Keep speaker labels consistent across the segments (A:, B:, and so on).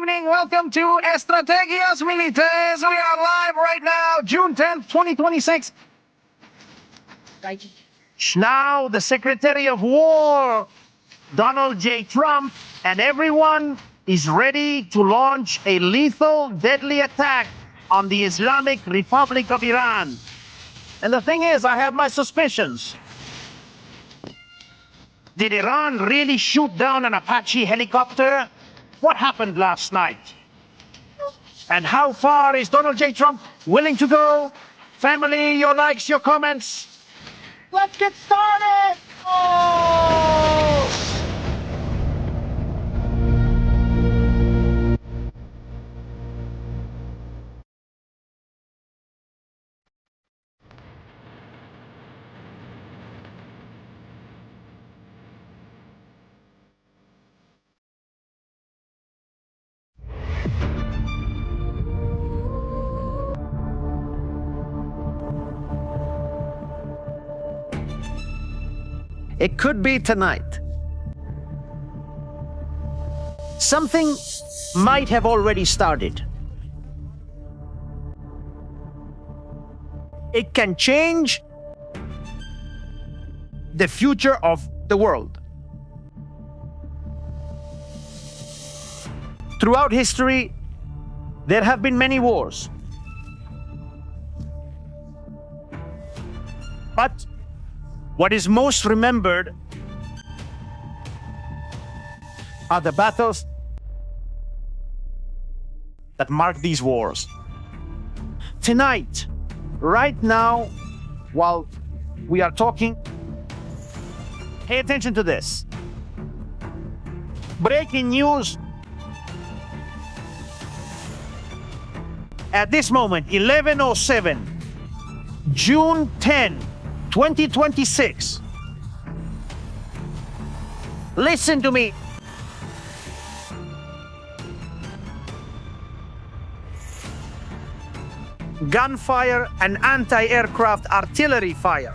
A: evening. Welcome to Estrategias Militares. We are live right now, June 10th, 2026. Now, the Secretary of War, Donald J. Trump, and everyone is ready to launch a lethal, deadly attack on the Islamic Republic of Iran. And the thing is, I have my suspicions. Did Iran really shoot down an Apache helicopter? What happened last night? And how far is Donald J. Trump willing to go? Family, your likes, your comments. Let's get started! Oh! It could be tonight. Something might have already started. It can change the future of the world. Throughout history, there have been many wars. But what is most remembered are the battles that mark these wars. Tonight, right now, while we are talking, pay attention to this. Breaking news. At this moment, 11:07, June 10, 2026. Listen to me. Gunfire and anti-aircraft artillery fire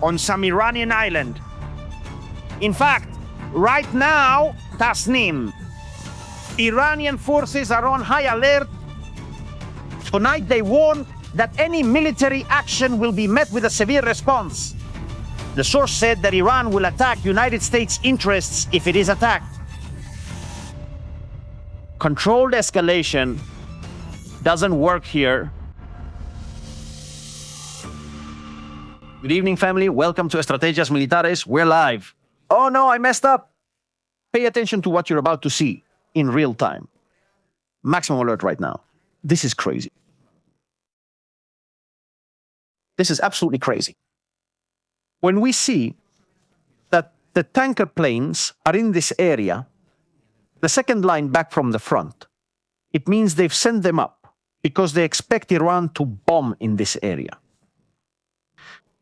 A: on some Iranian island. In fact, right now, Tasnim, Iranian forces are on high alert. Tonight they warn that any military action will be met with a severe response. The source said that Iran will attack United States interests if it is attacked. Controlled escalation doesn't work here. Good evening, family. Welcome to Estrategias Militares. We're live. Oh no, I messed up. Pay attention to what you're about to see in real time. Maximum alert right now. This is crazy. This is absolutely crazy. When we see that the tanker planes are in this area, the second line back from the front, it means they've sent them up because they expect Iran to bomb in this area.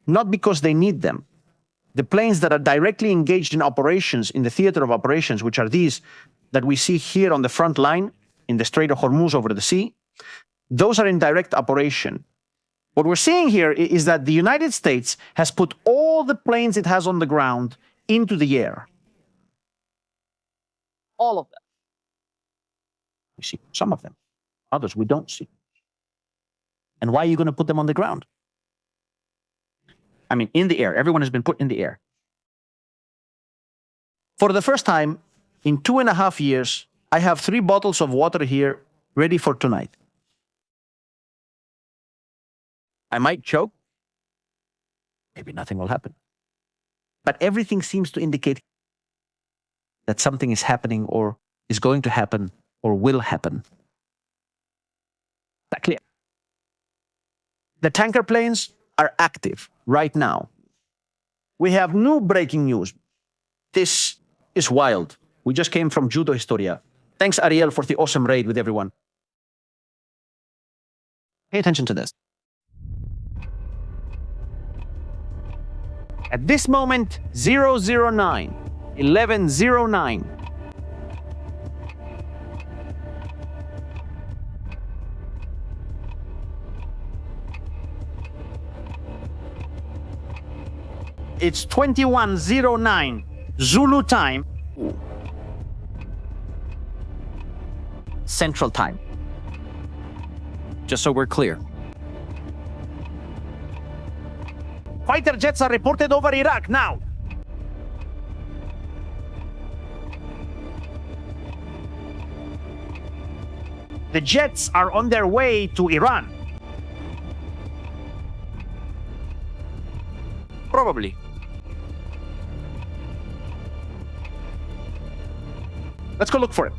A: Not because they need them. The planes that are directly engaged in operations in the theater of operations, which are these that we see here on the front line in the Strait of Hormuz over the sea, those are in direct operation. What we're seeing here is that the United States has put all the planes it has on the ground into the air. All of them. We see some of them. Others we don't see. And why are you going to put them on the ground? I mean, in the air. Everyone has been put in the air. For the first time in 2.5 years, I have 3 bottles of water here ready for tonight. I might choke. Maybe nothing will happen. But everything seems to indicate that something is happening or is going to happen or will happen. That clear? The tanker planes are active right now. We have new breaking news. This is wild. We just came from Judo Historia. Thanks, Ariel, for the awesome raid with everyone. Pay attention to this. At this moment, 009, 1109. It's 2109 Zulu time. Central Time. Just so we're clear. Fighter jets are reported over Iraq now. The jets are on their way to Iran. Probably. Let's go look for it.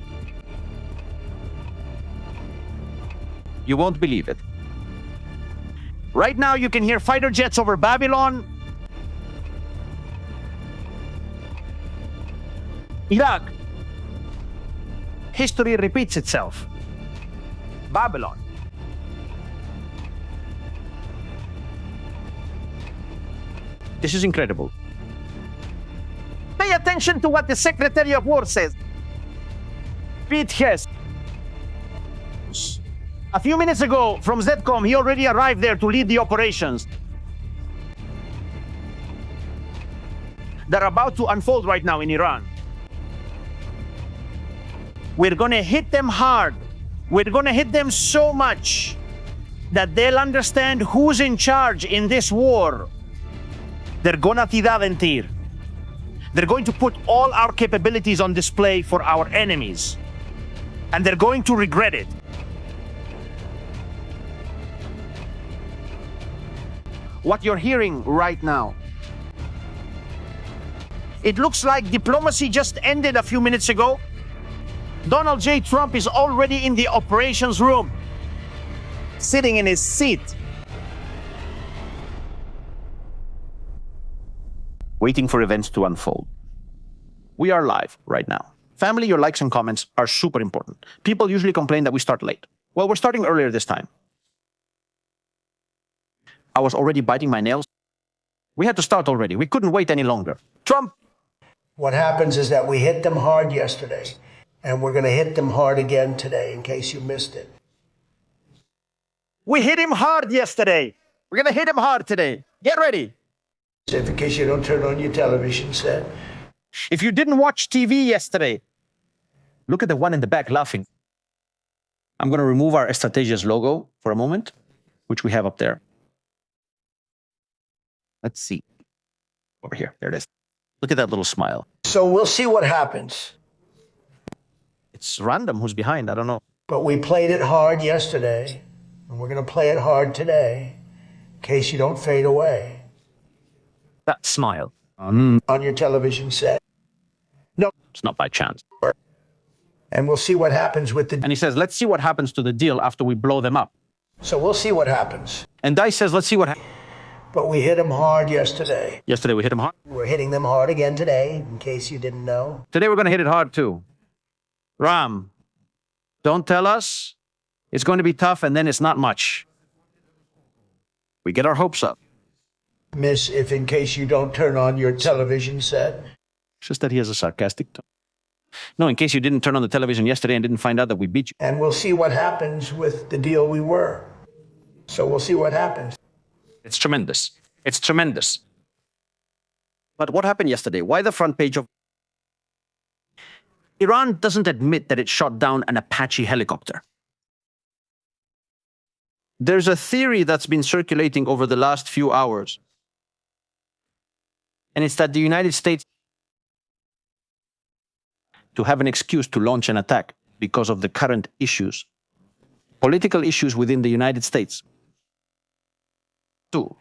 A: You won't believe it. Right now, you can hear fighter jets over Babylon, Iraq. History repeats itself. Babylon. This is incredible. Pay attention to what the Secretary of War says. Pete Hess. A few minutes ago, from ZCOM, he already arrived there to lead the operations. They're about to unfold right now in Iran. We're gonna hit them hard. We're gonna hit them so much that they'll understand who's in charge in this war. They're gonna tirar mentir. They're going to put all our capabilities on display for our enemies. And they're going to regret it. What you're hearing right now, it looks like diplomacy just ended a few minutes ago. Donald J. Trump is already in the operations room, sitting in his seat, waiting for events to unfold. We are live right now. Family, your likes and comments are super important. People usually complain that we start late. Well, we're starting earlier this time. I was already biting my nails. We had to start already. We couldn't wait any longer. Trump.
B: What happens is that we hit them hard yesterday, and we're going to hit them hard again today, in case you missed it.
A: We hit him hard yesterday. We're going to hit him hard today. Get ready.
B: In case you don't turn on your television set.
A: If you didn't watch TV yesterday, look at the one in the back laughing. I'm going to remove our Estrategias logo for a moment, which we have up there. Let's see. Over here. There it is. Look at that little smile.
B: So we'll see what happens.
A: It's random who's behind. I don't know.
B: But we played it hard yesterday, and we're going to play it hard today, in case you don't fade away.
A: That smile.
B: On your television set.
A: No, it's not by chance.
B: And we'll see what happens with the...
A: And he says, let's see what happens to the deal after we blow them up.
B: So we'll see what happens.
A: And Dice says, let's see what happens.
B: But we hit them hard yesterday.
A: Yesterday we hit them hard.
B: We're hitting them hard again today, in case you didn't know.
A: Today we're going to hit it hard too. Ram, don't tell us. It's going to be tough and then it's not much. We get our hopes up.
B: Miss, if in case you don't turn on your television set.
A: It's just that he has a sarcastic tone. No, in case you didn't turn on the television yesterday and didn't find out that we beat you.
B: And we'll see what happens with the deal we were. So we'll see what happens.
A: It's tremendous. It's tremendous. But what happened yesterday? Why the front page of... Iran doesn't admit that it shot down an Apache helicopter. There's a theory that's been circulating over the last few hours. And it's that the United States to have an excuse to launch an attack because of the current issues, political issues within the United States. Two,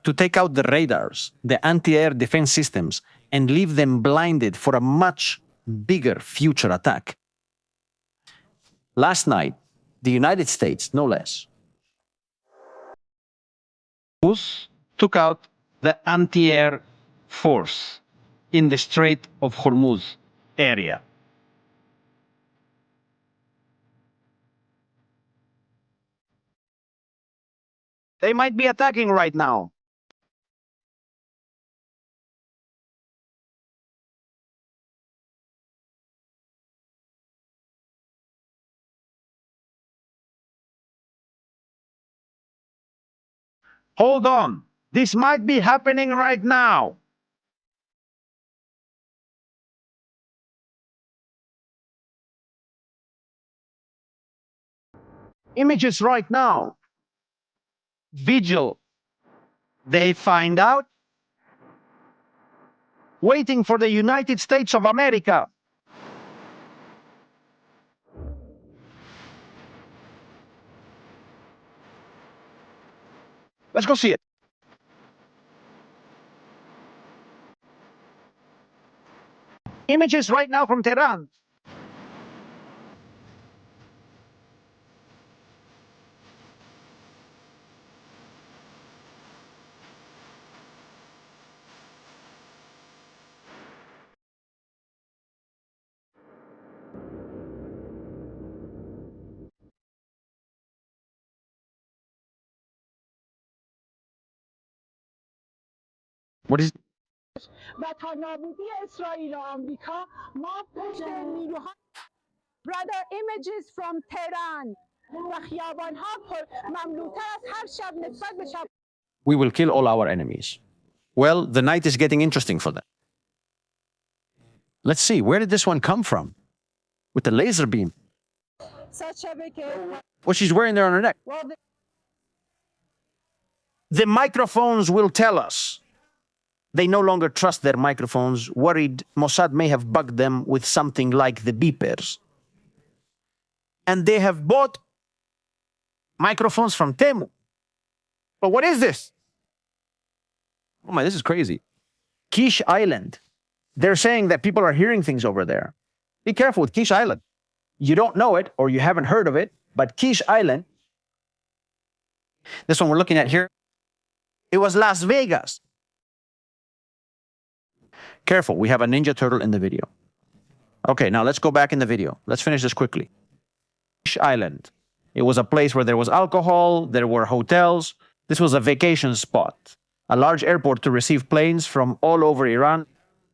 A: to take out the radars, the anti-air defense systems, and leave them blinded for a much bigger future attack. Last night, the United States, no less, took out the anti-air force in the Strait of Hormuz area. They might be attacking right now. Hold on. This might be happening right now. Images right now. Vigil. They find out. Waiting for the United States of America. Let's go see it. Images right now from Tehran. What is
C: و تا نابودی اسرائیل و آمریکا ما پشت نیروها Brother, images from Tehran و خیابانها مملوتر از هر شب نسبت به شب.
A: We will kill all our enemies. Well, the night is getting interesting for them. Let's see, where did this one come from? With the laser beam. What she's wearing there on her neck. The microphones will tell us. They no longer trust their microphones, worried Mossad may have bugged them with something like the beepers. And they have bought microphones from Temu. But what is this? Oh my, this is crazy. Quiche Island. They're saying that people are hearing things over there. Be careful with Quiche Island. You don't know it or you haven't heard of it, but Quiche Island, this one we're looking at here, it was Las Vegas. Careful, we have a Ninja Turtle in the video. Okay, now let's go back in the video. Let's finish this quickly. Quiche Island. It was a place where there was alcohol, there were hotels. This was a vacation spot, a large airport to receive planes from all over Iran.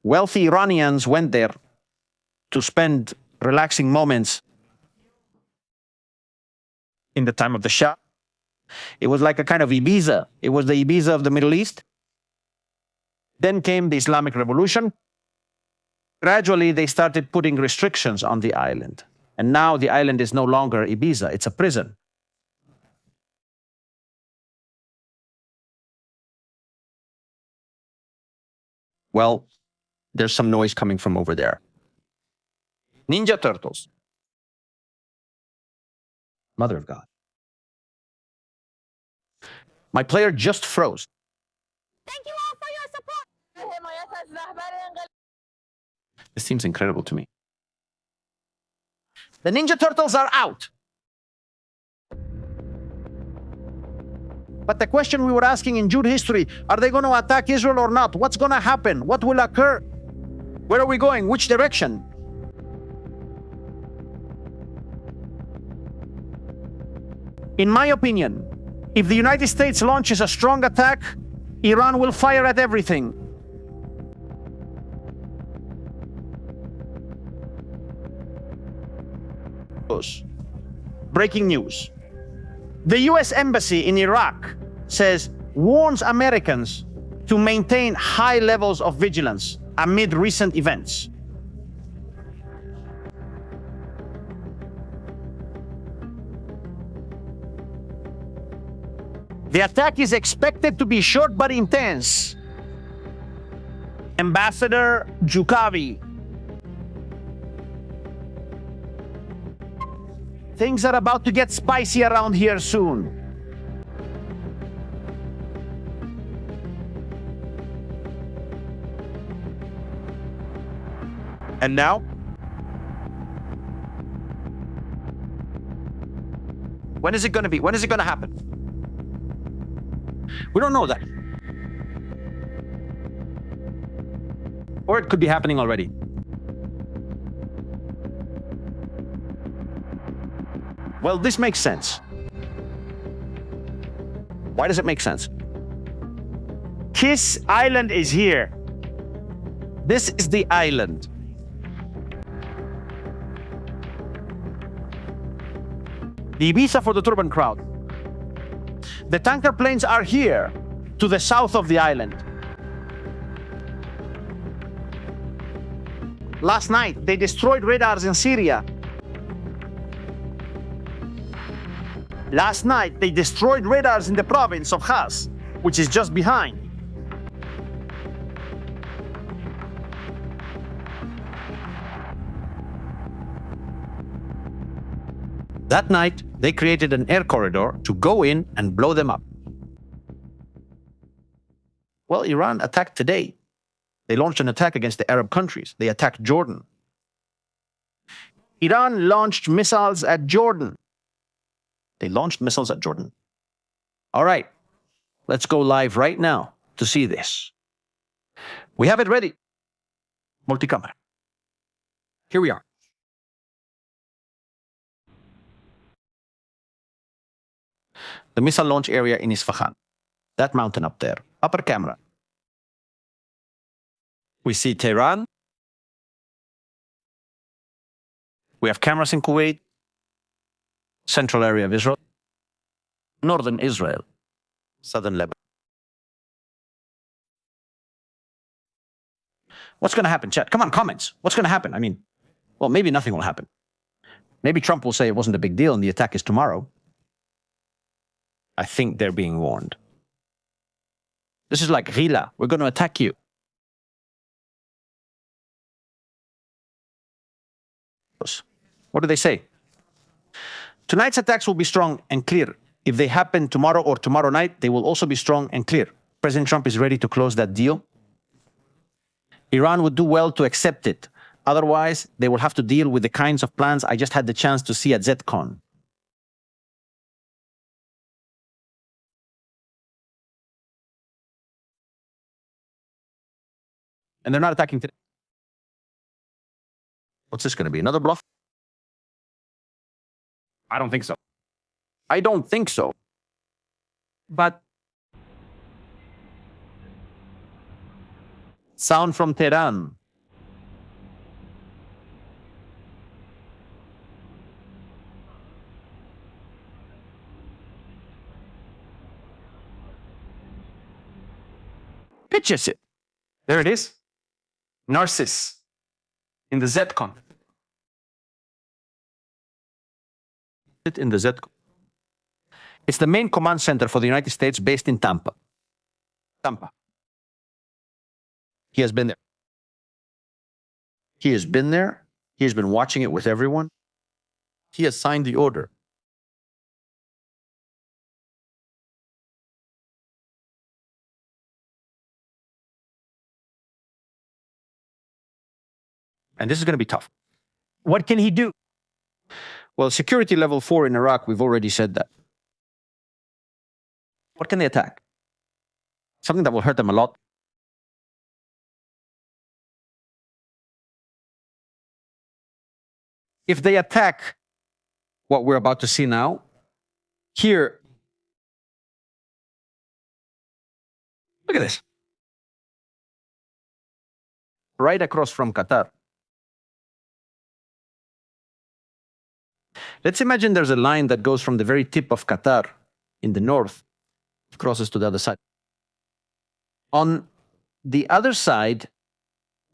A: Wealthy Iranians went there to spend relaxing moments in the time of the Shah. It was like a kind of Ibiza. It was the Ibiza of the Middle East. Then came the Islamic Revolution. Gradually, they started putting restrictions on the island. And now the island is no longer Ibiza, it's a prison. Well, there's some noise coming from over there. Ninja Turtles. Mother of God. My player just froze.
C: Thank you all for your support.
A: This seems incredible to me. The Ninja Turtles are out. But the question we were asking in Jude history, are they going to attack Israel or not? What's going to happen? What will occur? Where are we going? Which direction? In my opinion, if the United States launches a strong attack, Iran will fire at everything. Breaking news. The US Embassy in Iraq warns Americans to maintain high levels of vigilance amid recent events. The attack is expected to be short but intense. Ambassador Jukavi. Things are about to get spicy around here soon. And now? When is it going to be? When is it going to happen? We don't know that. Or it could be happening already. Well, this makes sense. Why does it make sense? Kiss Island is here. This is the island. The Ibiza for the Turban crowd. The tanker planes are here, to the south of the island. Last night, they destroyed radars in Syria. Last night, they destroyed radars in the province of Khas, which is just behind. That night, they created an air corridor to go in and blow them up. Well, Iran attacked today. They launched an attack against the Arab countries. They attacked Jordan. Iran launched missiles at Jordan. They launched missiles at Jordan. All right, let's go live right now to see this. We have it ready. Multicamera. Here we are. The missile launch area in Isfahan. That mountain up there. Upper camera. We see Tehran. We have cameras in Kuwait, central area of Israel, northern Israel, southern Lebanon. What's going to happen, chat? Come on, comments. What's going to happen? I mean, well, maybe nothing will happen. Maybe Trump will say it wasn't a big deal and the attack is tomorrow. I think they're being warned. This is like Ghila. We're going to attack you. What do they say? Tonight's attacks will be strong and clear. If they happen tomorrow or tomorrow night, they will also be strong and clear. President Trump is ready to close that deal. Iran would do well to accept it. Otherwise, they will have to deal with the kinds of plans I just had the chance to see at ZCon. And they're not attacking today. What's this going to be? Another bluff? I don't think so. I don't think so. But sound from Tehran. Pitches it. There it is. Narcissus in the ZCon. In the ZCon. It's the main command center for the United States based in Tampa. Tampa. He has been there. He has been there. He has been watching it with everyone. He has signed the order. And this is going to be tough. What can he do? Well, security level 4 in Iraq, we've already said that. What can they attack? Something that will hurt them a lot. If they attack what we're about to see now, here, look at this. Right across from Qatar. Let's imagine there's a line that goes from the very tip of Qatar in the north, crosses to the other side. On the other side,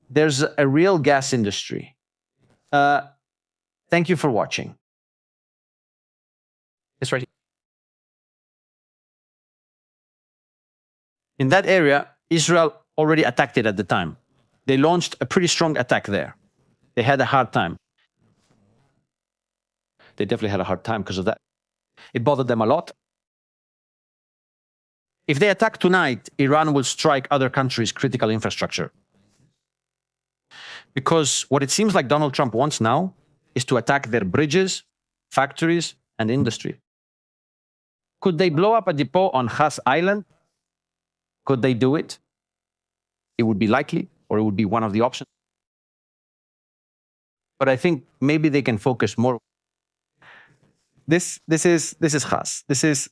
A: there's a real gas industry. Thank you for watching. It's right here. In that area, Israel already attacked it at the time. They launched a pretty strong attack there. They had a hard time. They definitely had a hard time because of that. It bothered them a lot. If they attack tonight, Iran will strike other countries' critical infrastructure. Because what it seems like Donald Trump wants now is to attack their bridges, factories, and industry. Could they blow up a depot on Khas Island? Could they do it? It would be likely, or it would be one of the options. But I think maybe they can focus more. This is Khas. This is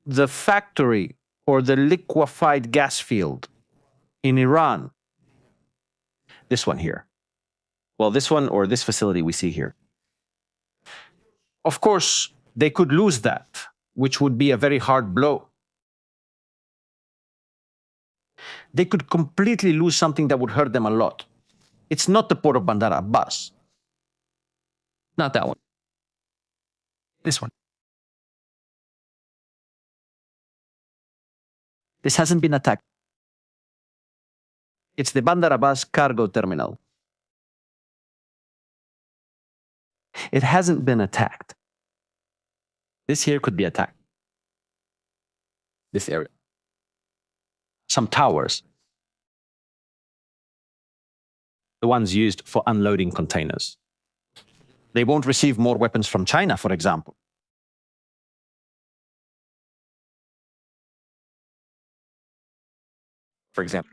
A: the factory or the liquefied gas field in Iran. This one here. Well, this one or this facility we see here. Of course, they could lose that, which would be a very hard blow. They could completely lose something that would hurt them a lot. It's not the port of Bandar Abbas. Not that one. This one. This hasn't been attacked. It's the Bandar Abbas cargo terminal. It hasn't been attacked. This here could be attacked. This area. Some towers. The ones used for unloading containers. They won't receive more weapons from China, for example. For example.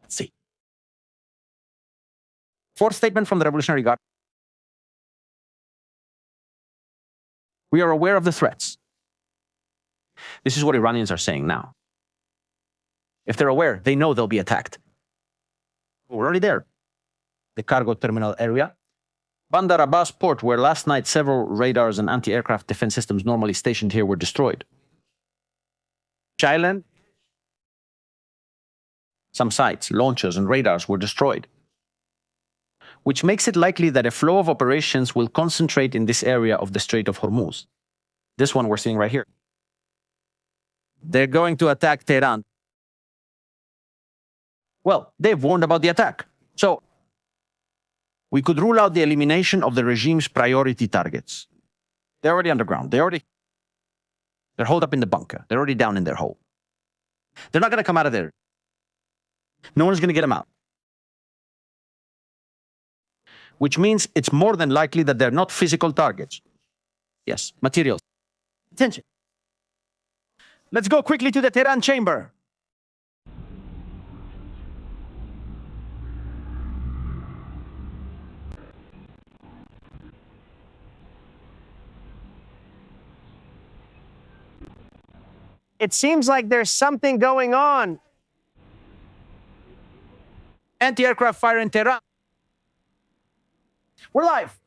A: Let's see. Fourth statement from the Revolutionary Guard. We are aware of the threats. This is what Iranians are saying now. If they're aware, they know they'll be attacked. We're already there. The cargo terminal area. Bandar Abbas port, where last night several radars and anti-aircraft defense systems normally stationed here were destroyed. Island. Some sites, launchers, and radars were destroyed, which makes it likely that a flow of operations will concentrate in this area of the Strait of Hormuz. This one we're seeing right here. They're going to attack Tehran. Well, they've warned about the attack. So, we could rule out the elimination of the regime's priority targets. They're already underground. They're holed up in the bunker. They're already down in their hole. They're not going to come out of there. No one's going to get them out. Which means it's more than likely that they're not physical targets. Yes, materials. Attention. Let's go quickly to the Tehran chamber.
D: It seems like there's something going on.
A: Anti-aircraft fire in Tehran. We're live.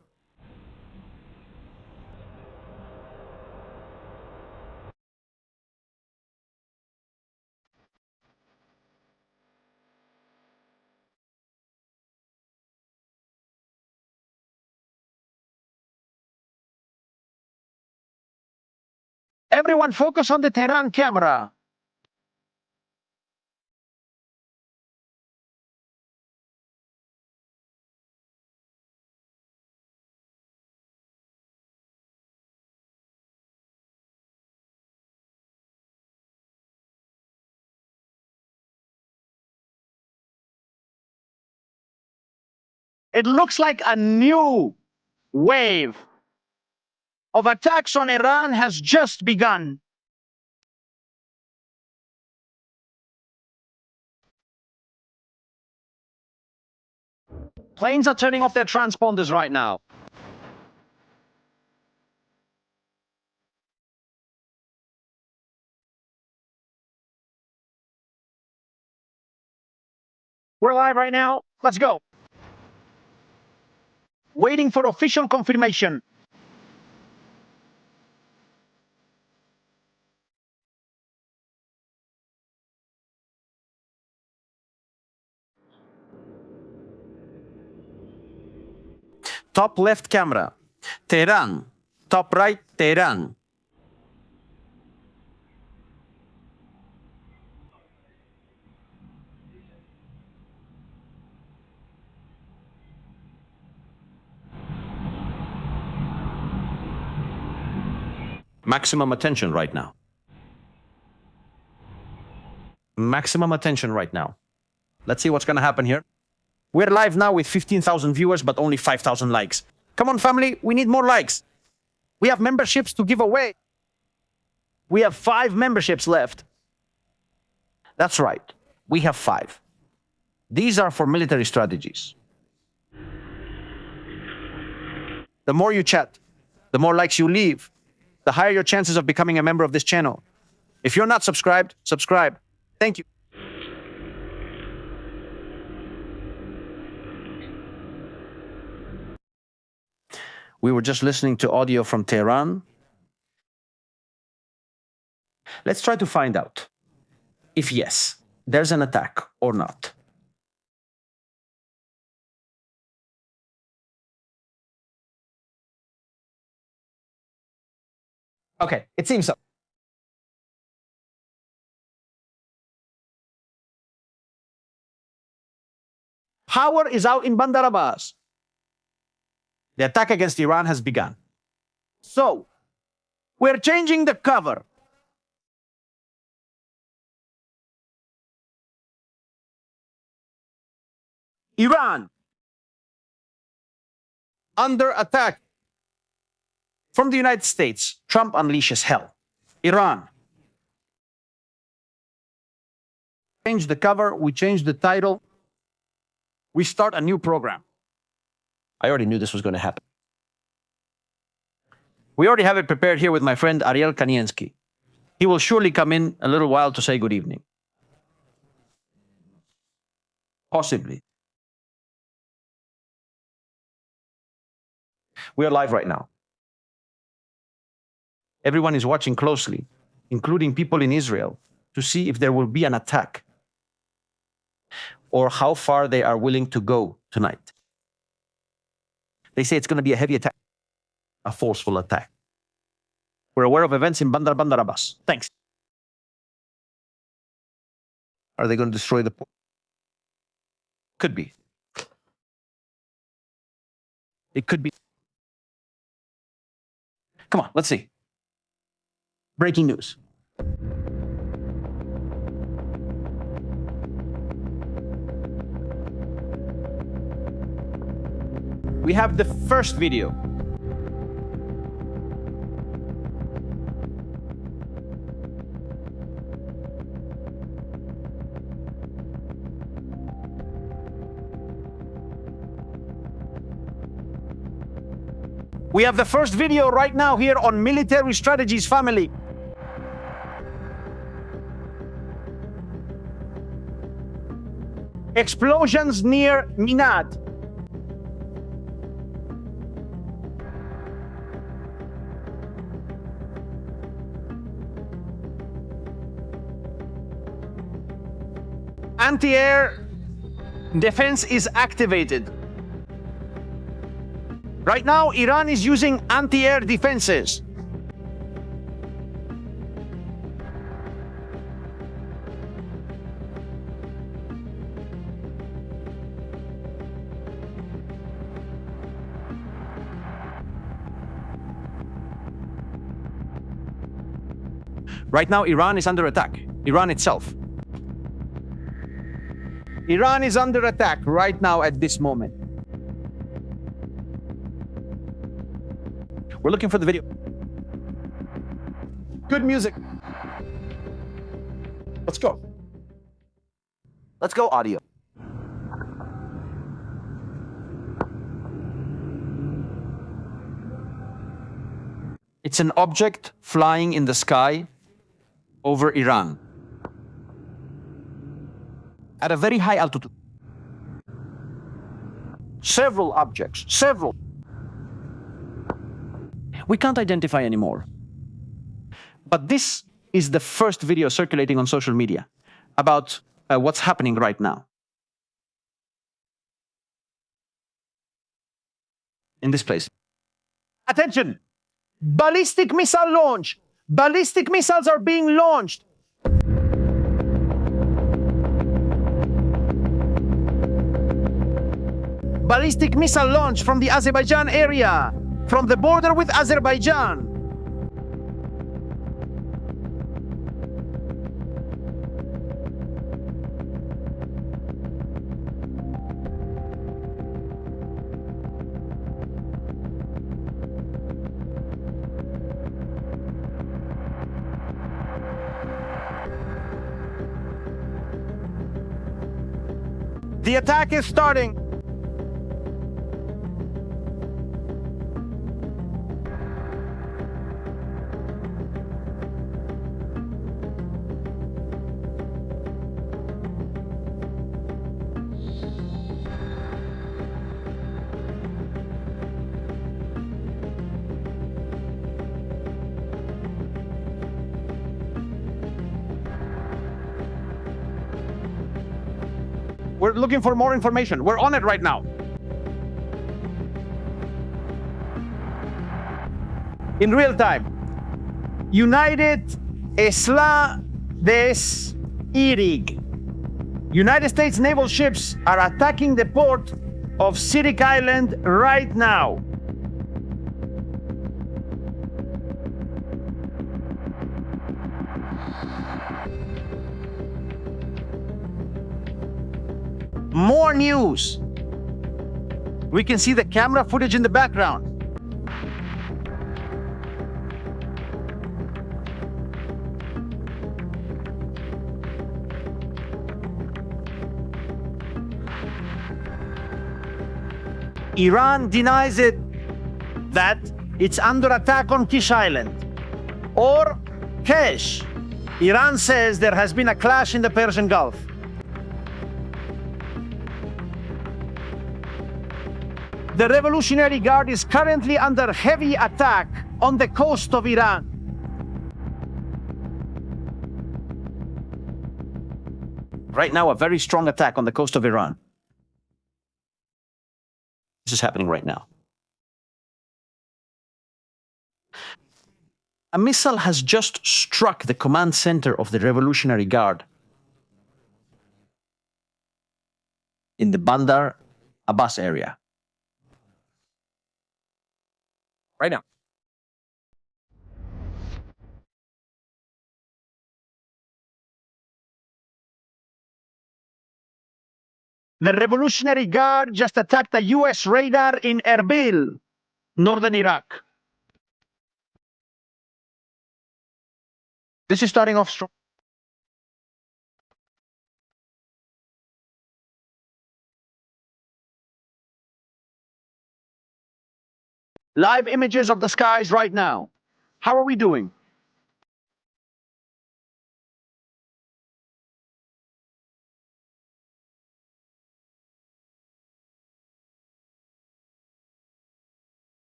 A: Everyone focus on the Tehran camera. It looks like a new wave of attacks on Iran has just begun. Planes are turning off their transponders right now. We're live right now. Let's go. Waiting for official confirmation. Top left camera. Tehran. Top right, Tehran. Maximum attention right now. Maximum attention right now. Let's see what's going to happen here. We're live now with 15,000 viewers, but only 5,000 likes. Come on, family, we need more likes. We have memberships to give away. We have 5 memberships left. That's right, we have 5. These are for military strategies. The more you chat, the more likes you leave, the higher your chances of becoming a member of this channel. If you're not subscribed, subscribe. Thank you. We were just listening to audio from Tehran. Let's try to find out if yes, there's an attack or not. Okay, it seems so. Power is out in Bandar Abbas. The attack against Iran has begun. So, we're changing the cover. Iran under attack from the United States. Trump unleashes hell. Iran. Change the cover, we change the title, we start a new program. I already knew this was going to happen. We already have it prepared here with my friend Ariel Kaniensky. He will surely come in a little while to say good evening. Possibly. We are live right now. Everyone is watching closely, including people in Israel, to see if there will be an attack or how far they are willing to go tonight. They say it's going to be a heavy attack, a forceful attack. We're aware of events in Bandar Abbas. Thanks. Are they going to destroy the port? Could be. It could be. Come on, let's see. Breaking news. We have the first video. We have the first video right now here on Military Strategies Family. Explosions near Minad. Anti-air defense is activated. Right now, Iran is using anti-air defenses. Right now, Iran is under attack. Iran itself. Iran is under attack right now at this moment. We're looking for the video. Good music. Let's go. Let's go, audio. It's an object flying in the sky over Iran at a very high altitude. Several objects, several. We can't identify anymore. But this is the first video circulating on social media about what's happening right now. In this place. Attention! Ballistic missile launch! Ballistic missiles are being launched! Ballistic missile launch from the Azerbaijan area, from the border with Azerbaijan. The attack is starting. We're looking for more information. We're on it right now. In real time. United Isla des Irig. United States naval ships are attacking the port of Sirik Island right now. More news. We can see the camera footage in the background. Iran denies it that it's under attack on Kish Island or Kesh. Iran says there has been a clash in the Persian Gulf. The Revolutionary Guard is currently under heavy attack on the coast of Iran. Right now, a very strong attack on the coast of Iran. This is happening right now. A missile has just struck the command center of the Revolutionary Guard in the Bandar Abbas area. Right now. The Revolutionary Guard just attacked a US radar in Erbil, northern Iraq. This is starting off strong. Live images of the skies right now. How are we doing?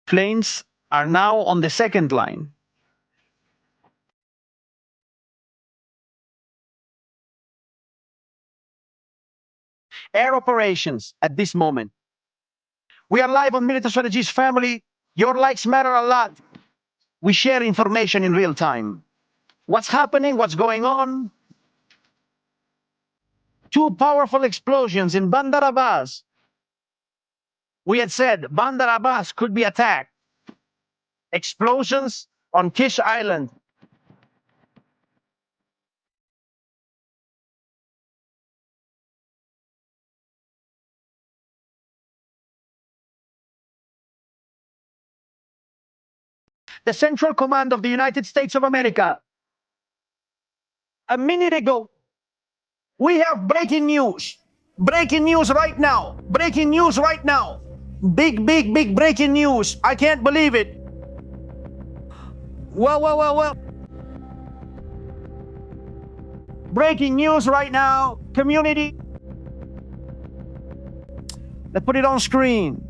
A: Planes are now on the second line. Air operations at this moment. We are live on Military Strategies family. Your likes matter a lot. We share information in real time. What's happening? What's going on? Two powerful explosions in Bandar Abbas. We had said Bandar Abbas could be attacked. Explosions on Kish Island. The Central Command of the United States of America. A minute ago, we have breaking news. Breaking news right now. Breaking news right now. Big breaking news. I can't believe it. Well. Breaking news right now. Community. Let's put it on screen.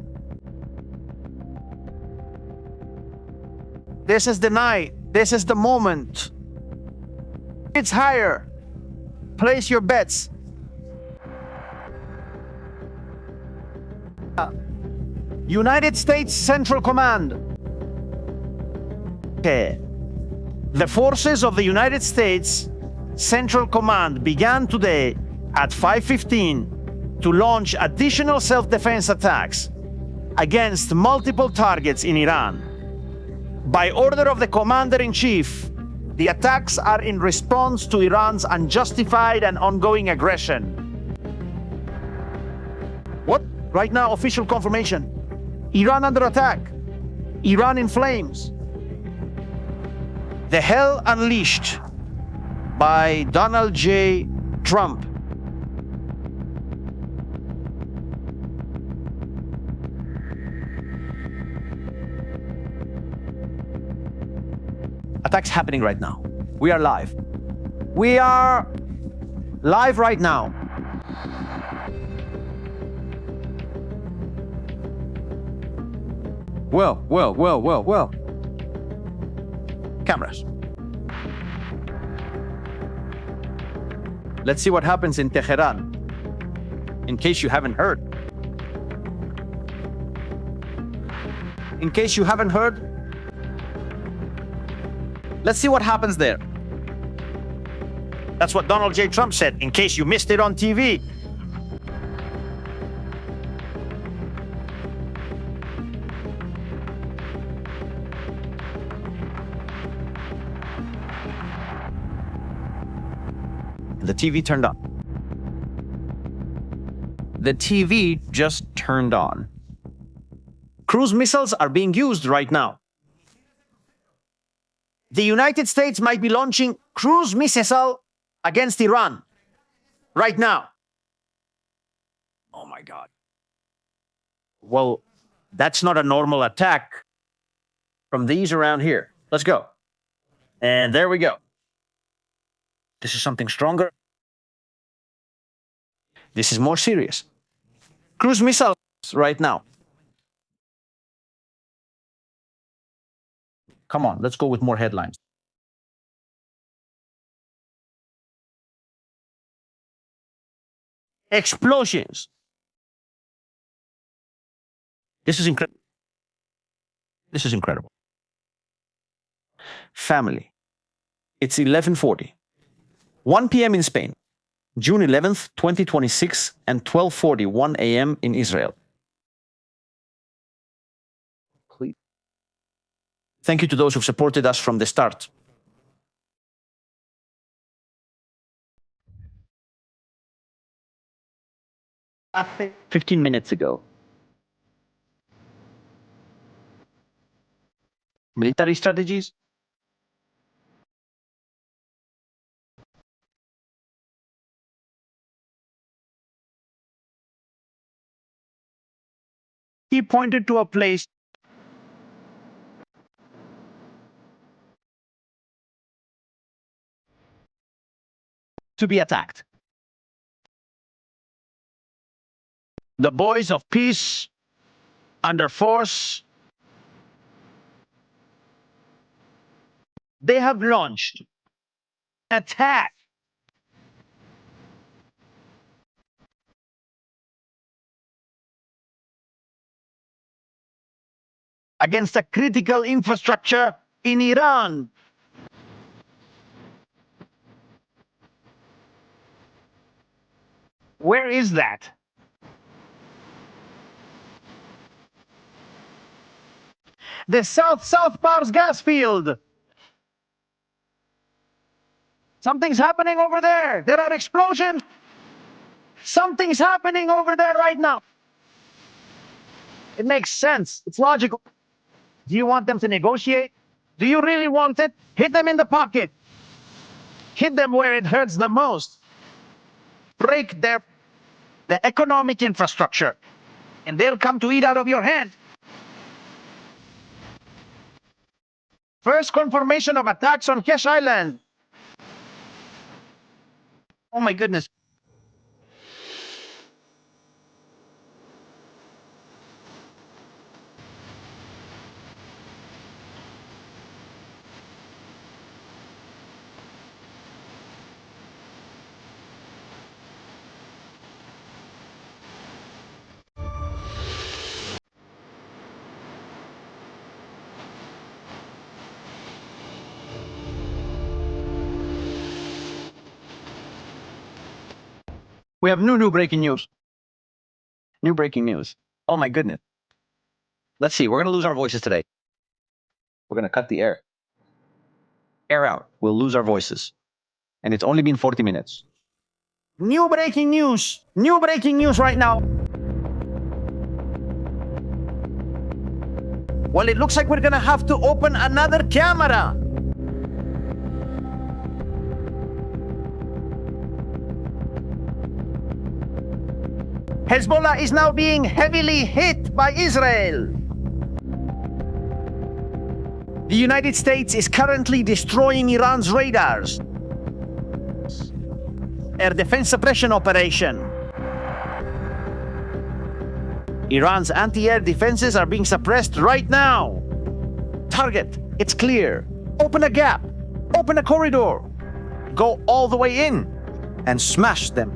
A: This is the night. This is the moment. It's higher. Place your bets. United States Central Command. Okay. The forces of the United States Central Command began today at 5:15 to launch additional self-defense attacks against multiple targets in Iran. By order of the Commander-in-Chief, the attacks are in response to Iran's unjustified and ongoing aggression. What? Right now, official confirmation. Iran under attack. Iran in flames. The hell unleashed by Donald J. Trump. Attacks happening right now. We are live. We are live right now. Well. Cameras. Let's see what happens in Tehran, in case you haven't heard. In case you haven't heard, let's see what happens there.
D: That's what Donald J. Trump said, in case you missed it on TV.
A: The TV turned on. The TV just turned on. Cruise missiles are being used right now.
D: The United States might be launching cruise missile against Iran right now.
A: Oh my God. Well, that's not a normal attack from these around here. Let's go. And there we go. This is something stronger. This is more serious. Cruise missiles right now. Come on, let's go with more headlines. Explosions. This is incredible. This is incredible. Family. It's 11:40. 1 p.m. in Spain. June 11th, 2026, and 12:41 a.m. in Israel. Thank you to those who've supported us from the start.
D: After
A: 15 minutes ago. Military strategies.
D: he pointed to a place to be attacked. The boys of peace, under force, they have launched attack against a critical infrastructure in Iran. Where is that? The South Pars gas field. Something's happening over there. There are explosions. Something's happening over there right now. It makes sense. It's logical. Do you want them to negotiate? Do you really want it? Hit them in the pocket. Hit them where it hurts the most. Break the economic infrastructure, and they'll come to eat out of your hand. First confirmation of attacks on Kesh Island. Oh my goodness.
A: We have new breaking news. New breaking news. Oh my goodness. Let's see, we're going to lose our voices today. We're going to cut the air. Air out. We'll lose our voices. And it's only been 40 minutes.
D: New breaking news. New breaking news right now. Well, it looks like we're going to have to open another camera. Hezbollah is now being heavily hit by Israel. The United States is currently destroying Iran's radars. Air defense suppression operation. Iran's anti-air defenses are being suppressed right now. Target, it's clear. Open a gap. Open a corridor. Go all the way in.
A: and smash them.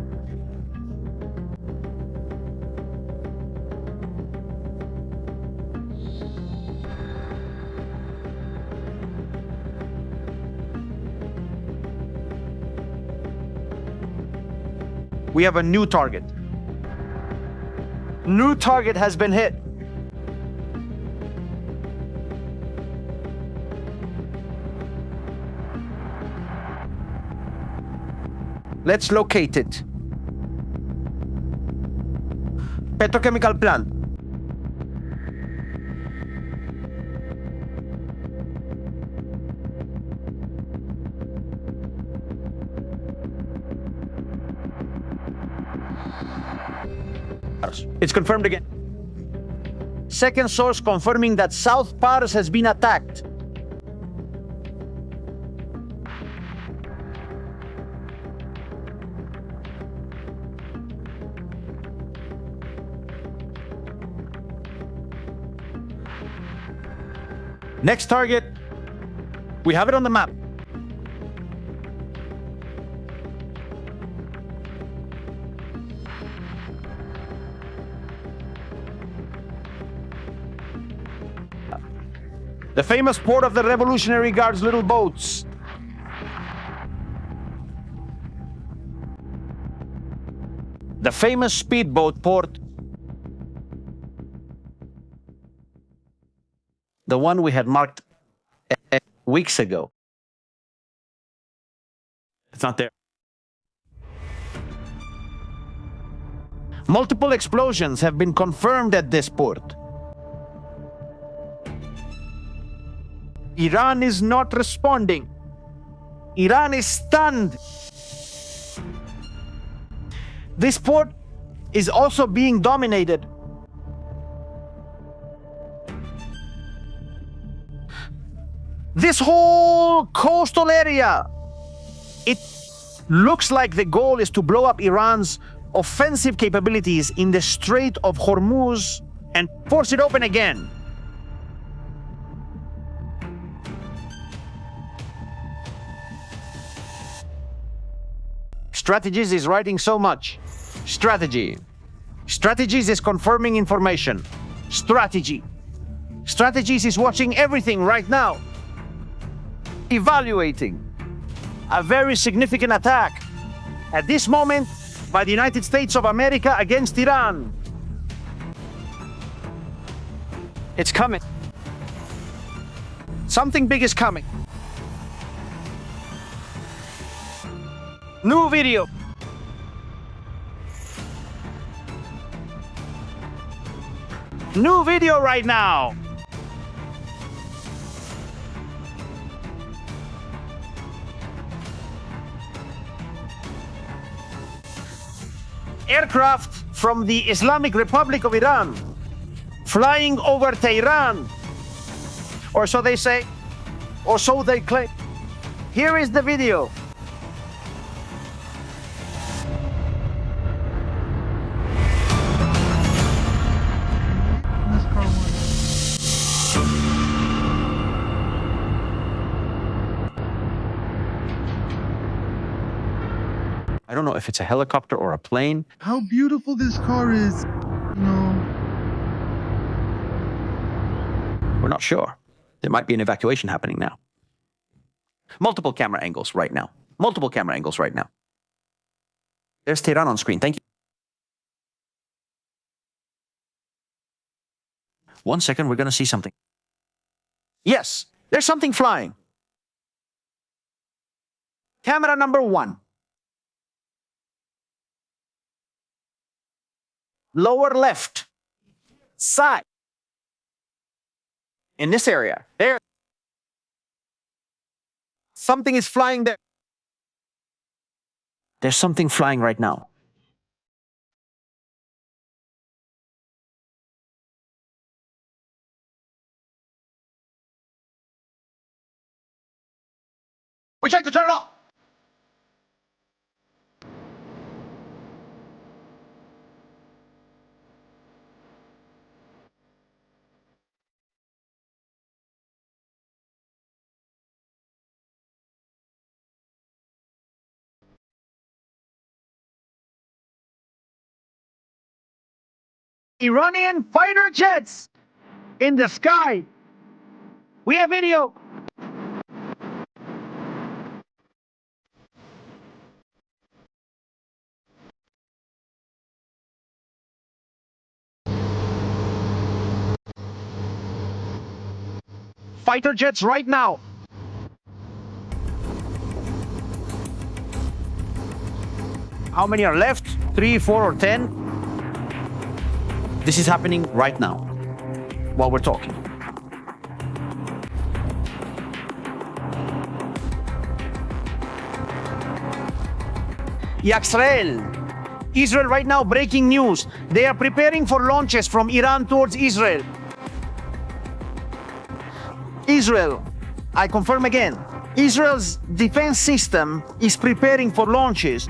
A: We have a new target. New target has been hit. Let's locate it. Petrochemical plant. It's confirmed again. Second source confirming that South Paris has been attacked. Next target, we have it on the map. The famous port of the Revolutionary Guard's little boats. The famous speedboat port. The one we had marked weeks ago. It's not there. Multiple explosions have been confirmed at this port. Iran is not responding. Iran is stunned. This port is also being dominated. This whole coastal area, it looks like the goal is to blow up Iran's offensive capabilities in the Strait of Hormuz and force it open again. Strategies is writing so much. Strategy. Strategies is confirming information. Strategy. Strategies is watching everything right now. Evaluating a very significant attack at this moment by the United States of America against Iran. It's coming. Something big is coming. New video. New video right now. Aircraft from the Islamic Republic of Iran flying over Tehran, or so they say, or so they claim. Here is the video. I don't know if it's a helicopter or a plane.
E: How beautiful this car is. No.
A: We're not sure. There might be an evacuation happening now. Multiple camera angles right now. Multiple camera angles right now. There's Tehran on screen. Thank you. 1 second, we're going to see something. Yes, there's something flying. Camera number 1. Lower left side. In this area. There. Something is flying there. There's something flying right now.
D: We check to turn it off. Iranian fighter jets in the sky. We have video. Fighter jets right now.
A: How many are left? 3, 4, or 10? This is happening right now, while we're talking. Israel right now, breaking news. They are preparing for launches from Iran towards Israel. Israel, I confirm again, Israel's defense system is preparing for launches.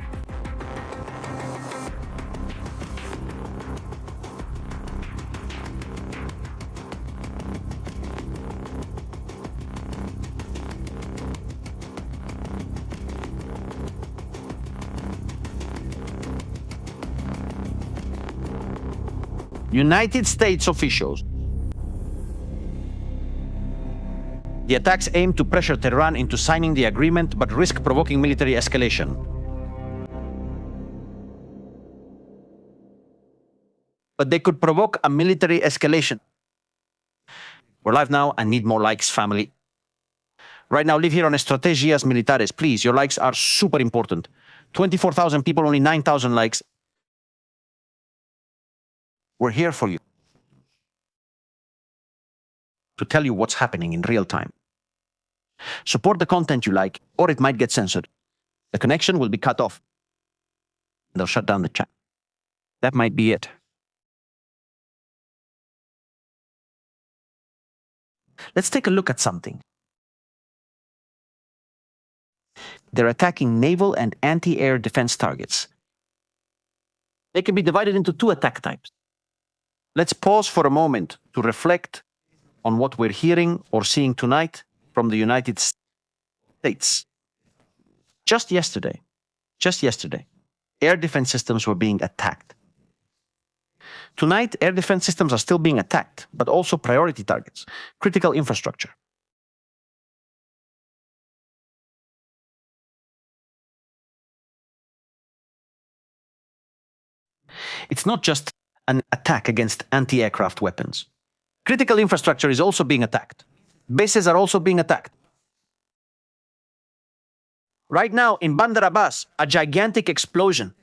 A: United States officials. The attacks aim to pressure Tehran into signing the agreement, but risk provoking military escalation. But they could provoke a military escalation. We're live now and need more likes, family. Right now, live here on Estrategias Militares. Please, your likes are super important. 24,000 people, only 9,000 likes. We're here for you to tell you what's happening in real time. Support the content you like, or it might get censored. The connection will be cut off. They'll shut down the chat. That might be it. Let's take a look at something. They're attacking naval and anti-air defense targets. They can be divided into 2 attack types. Let's pause for a moment to reflect on what we're hearing or seeing tonight from the United States. Just yesterday, air defense systems were being attacked. Tonight, air defense systems are still being attacked, but also priority targets, critical infrastructure. It's not just an attack against anti-aircraft weapons. Critical infrastructure is also being attacked. Bases are also being attacked. Right now in Bandar Abbas, a gigantic explosion.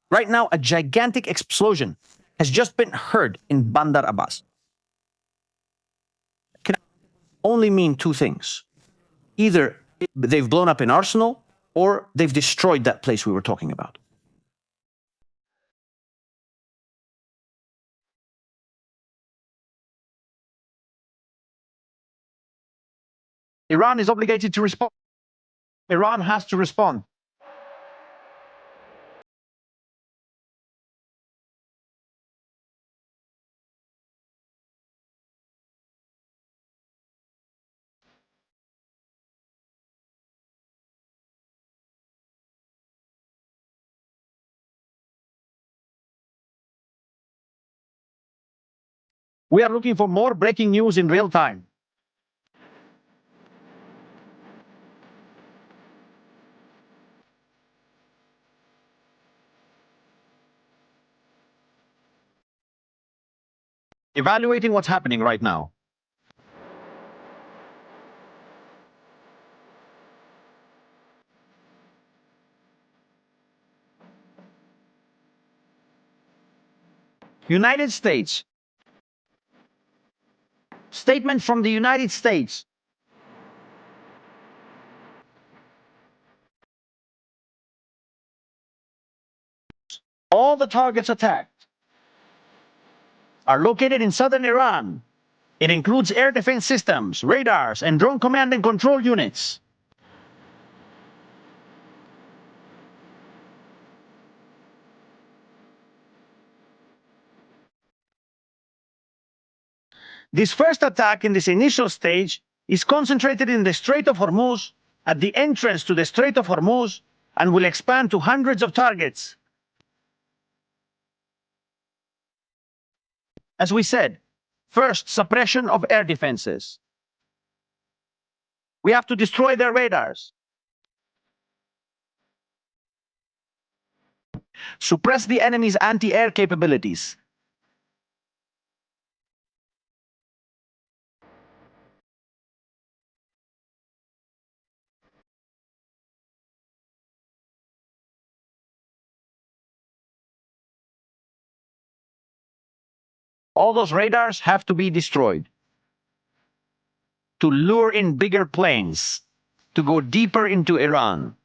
A: Right now, a gigantic explosion has just been heard in Bandar Abbas. It can only mean 2 things. Either they've blown up an arsenal, or they've destroyed that place we were talking about.
D: Iran is obligated to respond. Iran has to respond. We are looking for more breaking news in real time. Evaluating what's happening right now. United States. Statement from the United States. All the targets attacked are located in southern Iran. It includes air defense systems, radars, and drone command and control units. This first attack in this initial stage is concentrated in the Strait of Hormuz, at the entrance to the Strait of Hormuz, and will expand to hundreds of targets. As we said, first, suppression of air defenses. We have to destroy their radars. Suppress the enemy's anti-air capabilities. All those radars have to be destroyed to lure in bigger planes, to go deeper into Iran.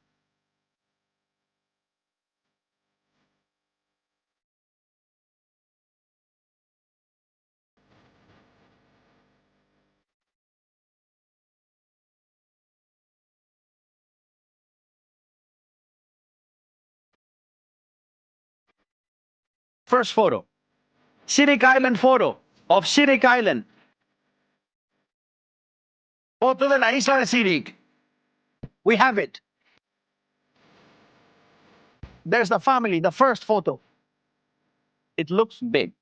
D: First photo. Sirik Island photo of Sirik Island. Foto de la isla de Sirik. We have it. There's the family, the first photo. It looks big.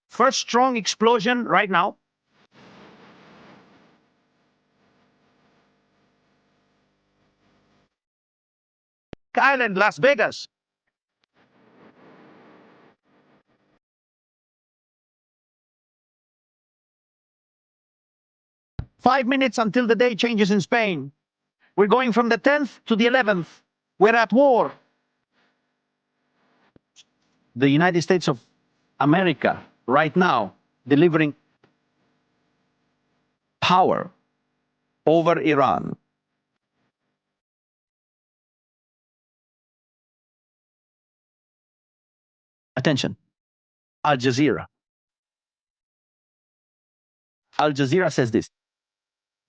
D: First strong explosion right now. Island, Las Vegas. Five minutes until the day changes in Spain. We're going from the 10th to the 11th. We're at war. The United States of America, right now, delivering power over Iran. Attention. Al Jazeera. Al Jazeera says this.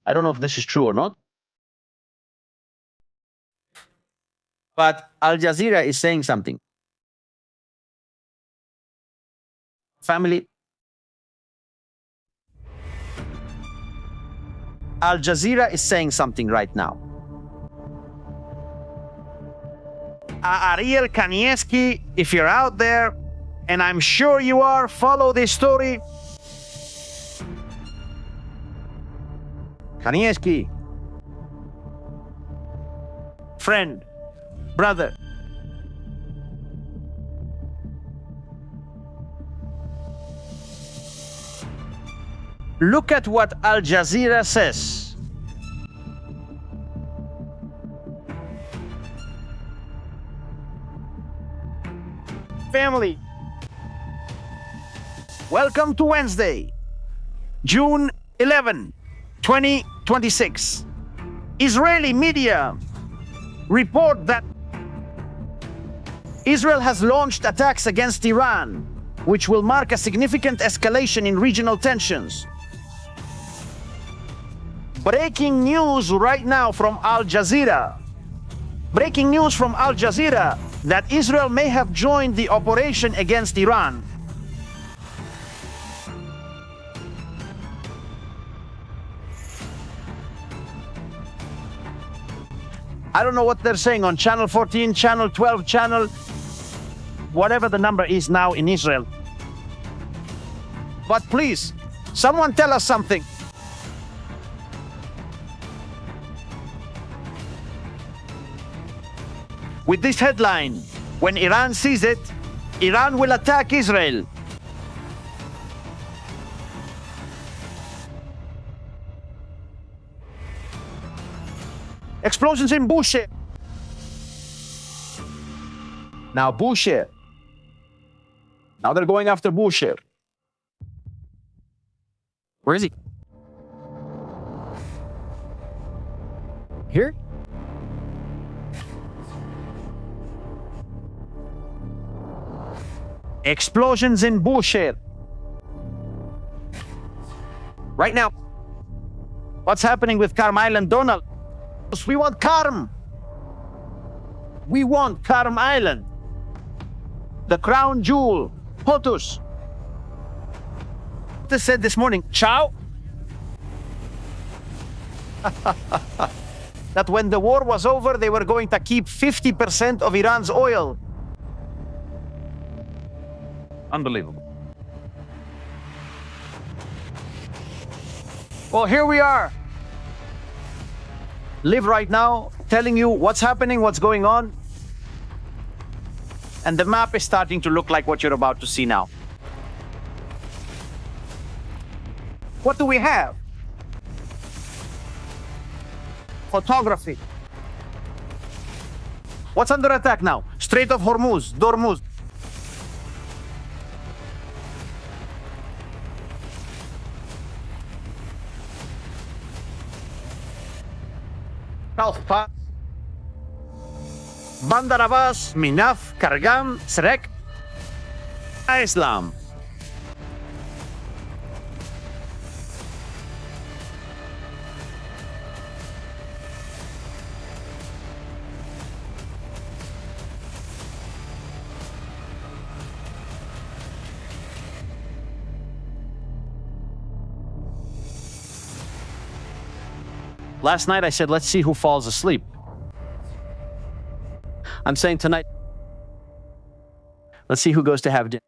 D: I don't know if this is true or not. But Al Jazeera is saying something. Family. Al Jazeera is saying something right now. Ariel Kanievsky, if you're out there, and I'm sure you are, follow this story. Kanievsky, friend, brother. Look at what Al Jazeera says. Family, welcome to Wednesday, June 11, 2026. Israeli media report that Israel has launched attacks against Iran, which will mark a significant escalation in regional tensions. Breaking news right now from Al Jazeera. Breaking news from Al Jazeera that Israel may have joined the operation against Iran. I don't know what they're saying on channel 14, channel 12, channel, whatever the number is now in Israel. But please, someone tell us something. With this headline, when Iran sees it, Iran will attack Israel. Explosions in Bushehr. Now Bushehr. Now they're going after Bushehr. Where is he? Here? Explosions in Bushehr. Right now. What's happening with Carm Island, Donald? We want Carm. We want Carm Island. The crown jewel, POTUS. They said this morning, ciao. That when the war was over, they were going to keep 50% of Iran's oil.
A: Unbelievable. Well, here we are. Live right now, telling you what's happening, what's going on. And the map is starting to look like what you're about to see now. What do we have? Photography. What's under attack now? Strait of Hormuz, Dormuz. Kalfa. Bandar Abbas, Minaf, Kargam, Srek, Islam. Last night I said, let's see who falls asleep. I'm saying tonight, let's see who goes to have dinner.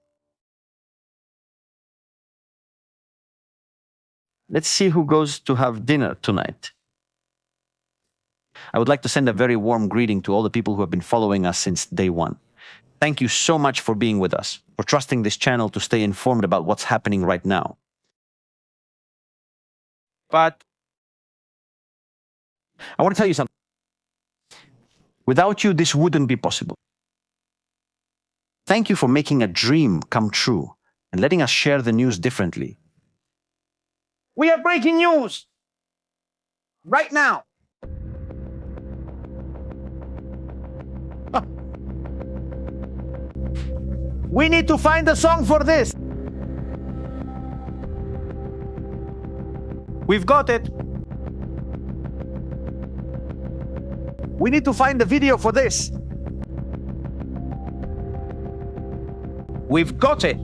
A: Let's see who goes to have dinner tonight. I would like to send a very warm greeting to all the people who have been following us since day one. Thank you so much for being with us, for trusting this channel to stay informed about what's happening right now. But I want to tell you something. Without you, this wouldn't be possible. Thank you for making a dream come true and letting us share the news differently. We have breaking news right now. We need to find a song for this. We've got it. We need to find the video for this. We've got it.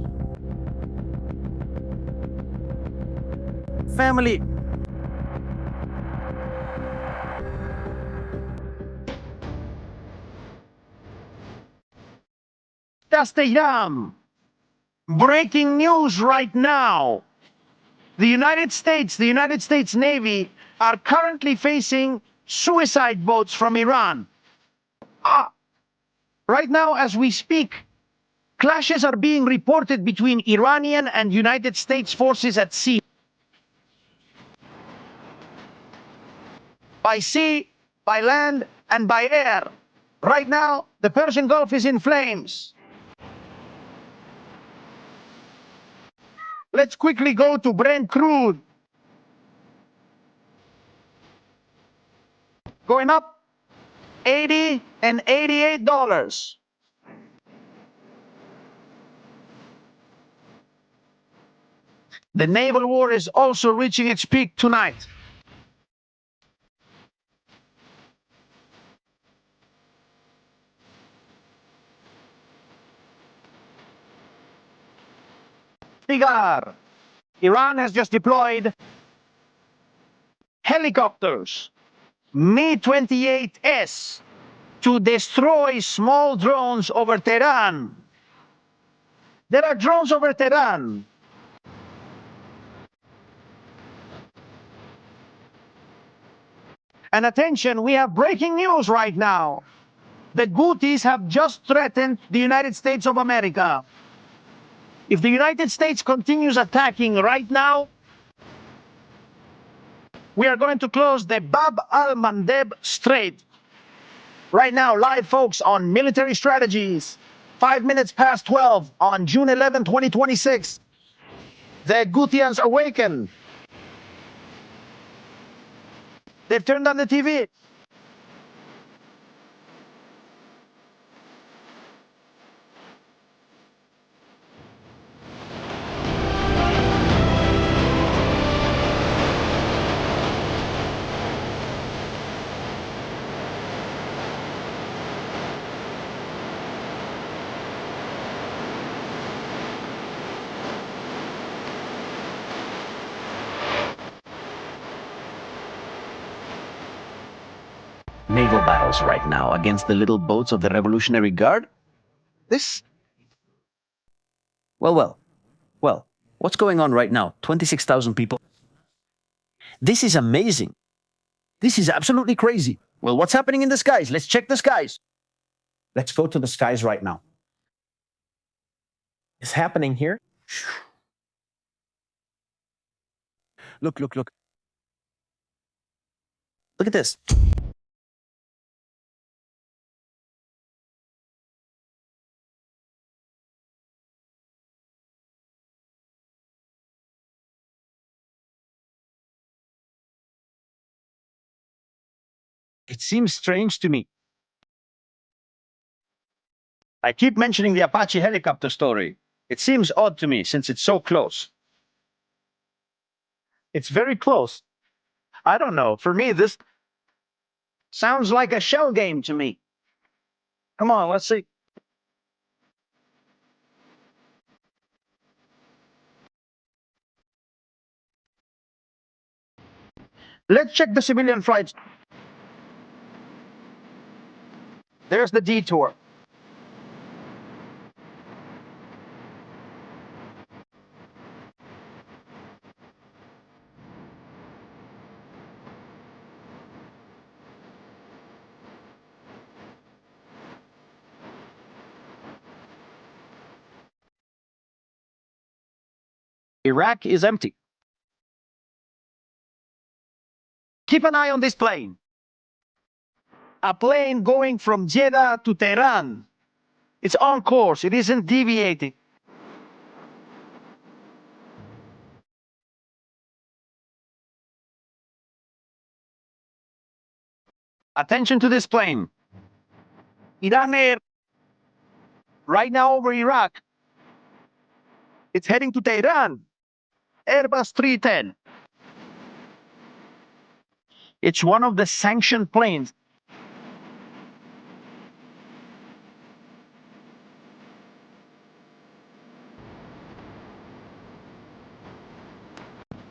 A: Family. That's the Yam. Breaking news right now. The United States Navy are currently facing suicide boats from Iran. Right now, as we speak, clashes are being reported between Iranian and United States forces at sea. By sea, by land, and by air. Right now, the Persian Gulf is in flames. Let's quickly go to Brent crude. Going up $80 and $88. The naval war is also reaching its peak tonight. Tigar. Iran has just deployed helicopters, Mi-28S, to destroy small drones over Tehran. There are drones over Tehran. And attention, we have breaking news right now. The Houthis have just threatened the United States of America. If the United States continues attacking right now, we are going to close the Bab al-Mandeb Strait. Right now, live, folks, on Military Strategies, 5 minutes past 12 on June 11, 2026. The Houthians awaken. They've turned on the TV. Naval battles right now against the little boats of the Revolutionary Guard. This Well, what's going on right now? 26,000 people. This is amazing. This is absolutely crazy. Well, what's happening in the skies? Let's check the skies. Let's go to the skies right now.
D: It's happening here.
A: Look, look, look. Look at this.
D: It seems strange to me. I keep mentioning the Apache helicopter story. It seems odd to me since it's so close. It's very close. I don't know. For me, this sounds like a shell game to me. Come on, let's see. Let's check the civilian flights. There's the detour. Iraq is empty. Keep an eye on this plane. A plane going from Jeddah to Tehran. It's on course. It isn't deviating. Attention to this plane. Iran Air. Right now over Iraq. It's heading to Tehran. Airbus 310. It's one of the sanctioned planes.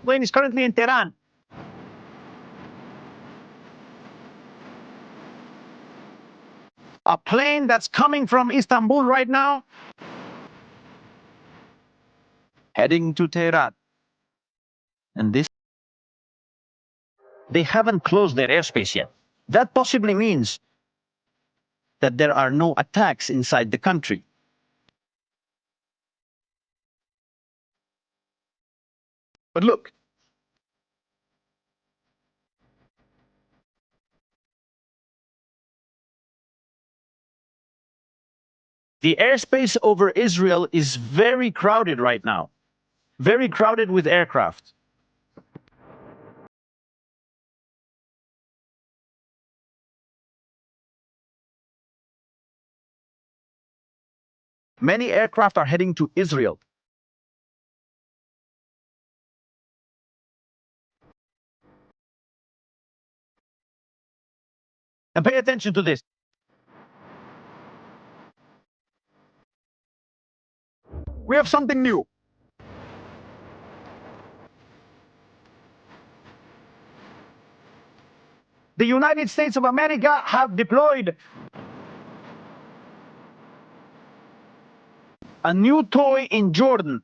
D: Plane is currently in Tehran. A plane that's coming from Istanbul right now, heading to Tehran. And this, they haven't closed their airspace yet. That possibly means that there are no attacks inside the country. But look, the airspace over Israel is very crowded right now. Very crowded with aircraft. Many aircraft are heading to Israel. And pay attention to this. We have something new. The United States of America have deployed a new toy in Jordan.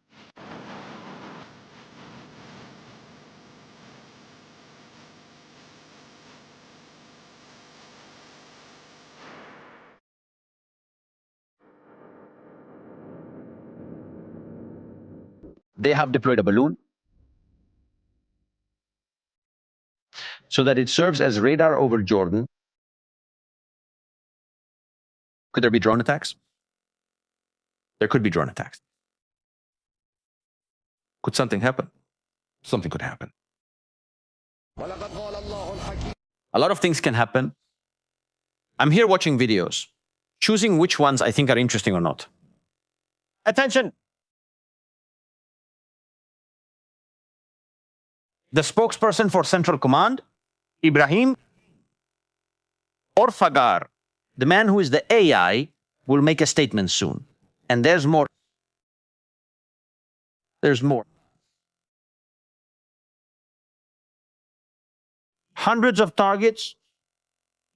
D: They have deployed a balloon so that it serves as radar over Jordan.
A: Could there be drone attacks? There could be drone attacks. Could something happen? Something could happen. A lot of things can happen. I'm here watching videos, choosing which ones I think are interesting or not.
D: Attention!
A: The spokesperson for Central Command, Ibrahim, or Fagar, the man who is the AI, will make a statement soon. And there's more. There's more. Hundreds of targets,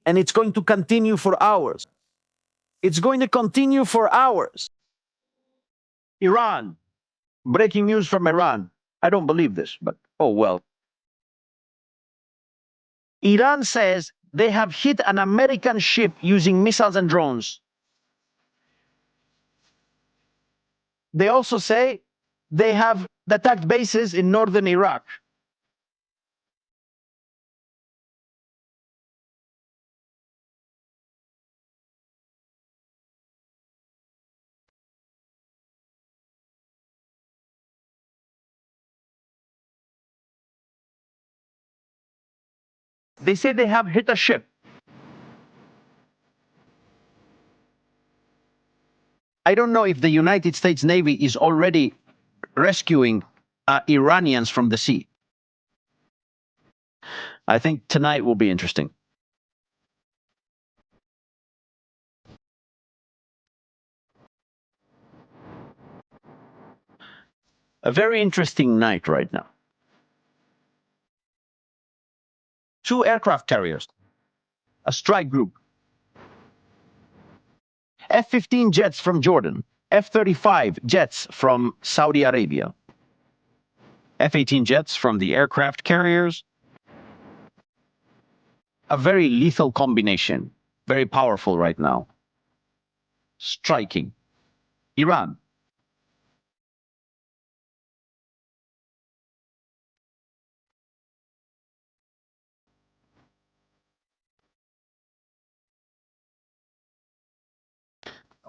A: and it's going to continue for hours. It's going to continue for hours. Iran. Breaking news from Iran. I don't believe this, but oh well. Iran says they have hit an American ship using missiles and drones. They also say they have attacked bases in northern Iraq. They say they have hit a ship. I don't know if the United States Navy is already rescuing Iranians from the sea. I think tonight will be interesting. A very interesting night right now. 2 aircraft carriers, a strike group, F-15 jets from Jordan, F-35 jets from Saudi Arabia, F-18 jets from the aircraft carriers. A very lethal combination, very powerful right now. Striking. Iran.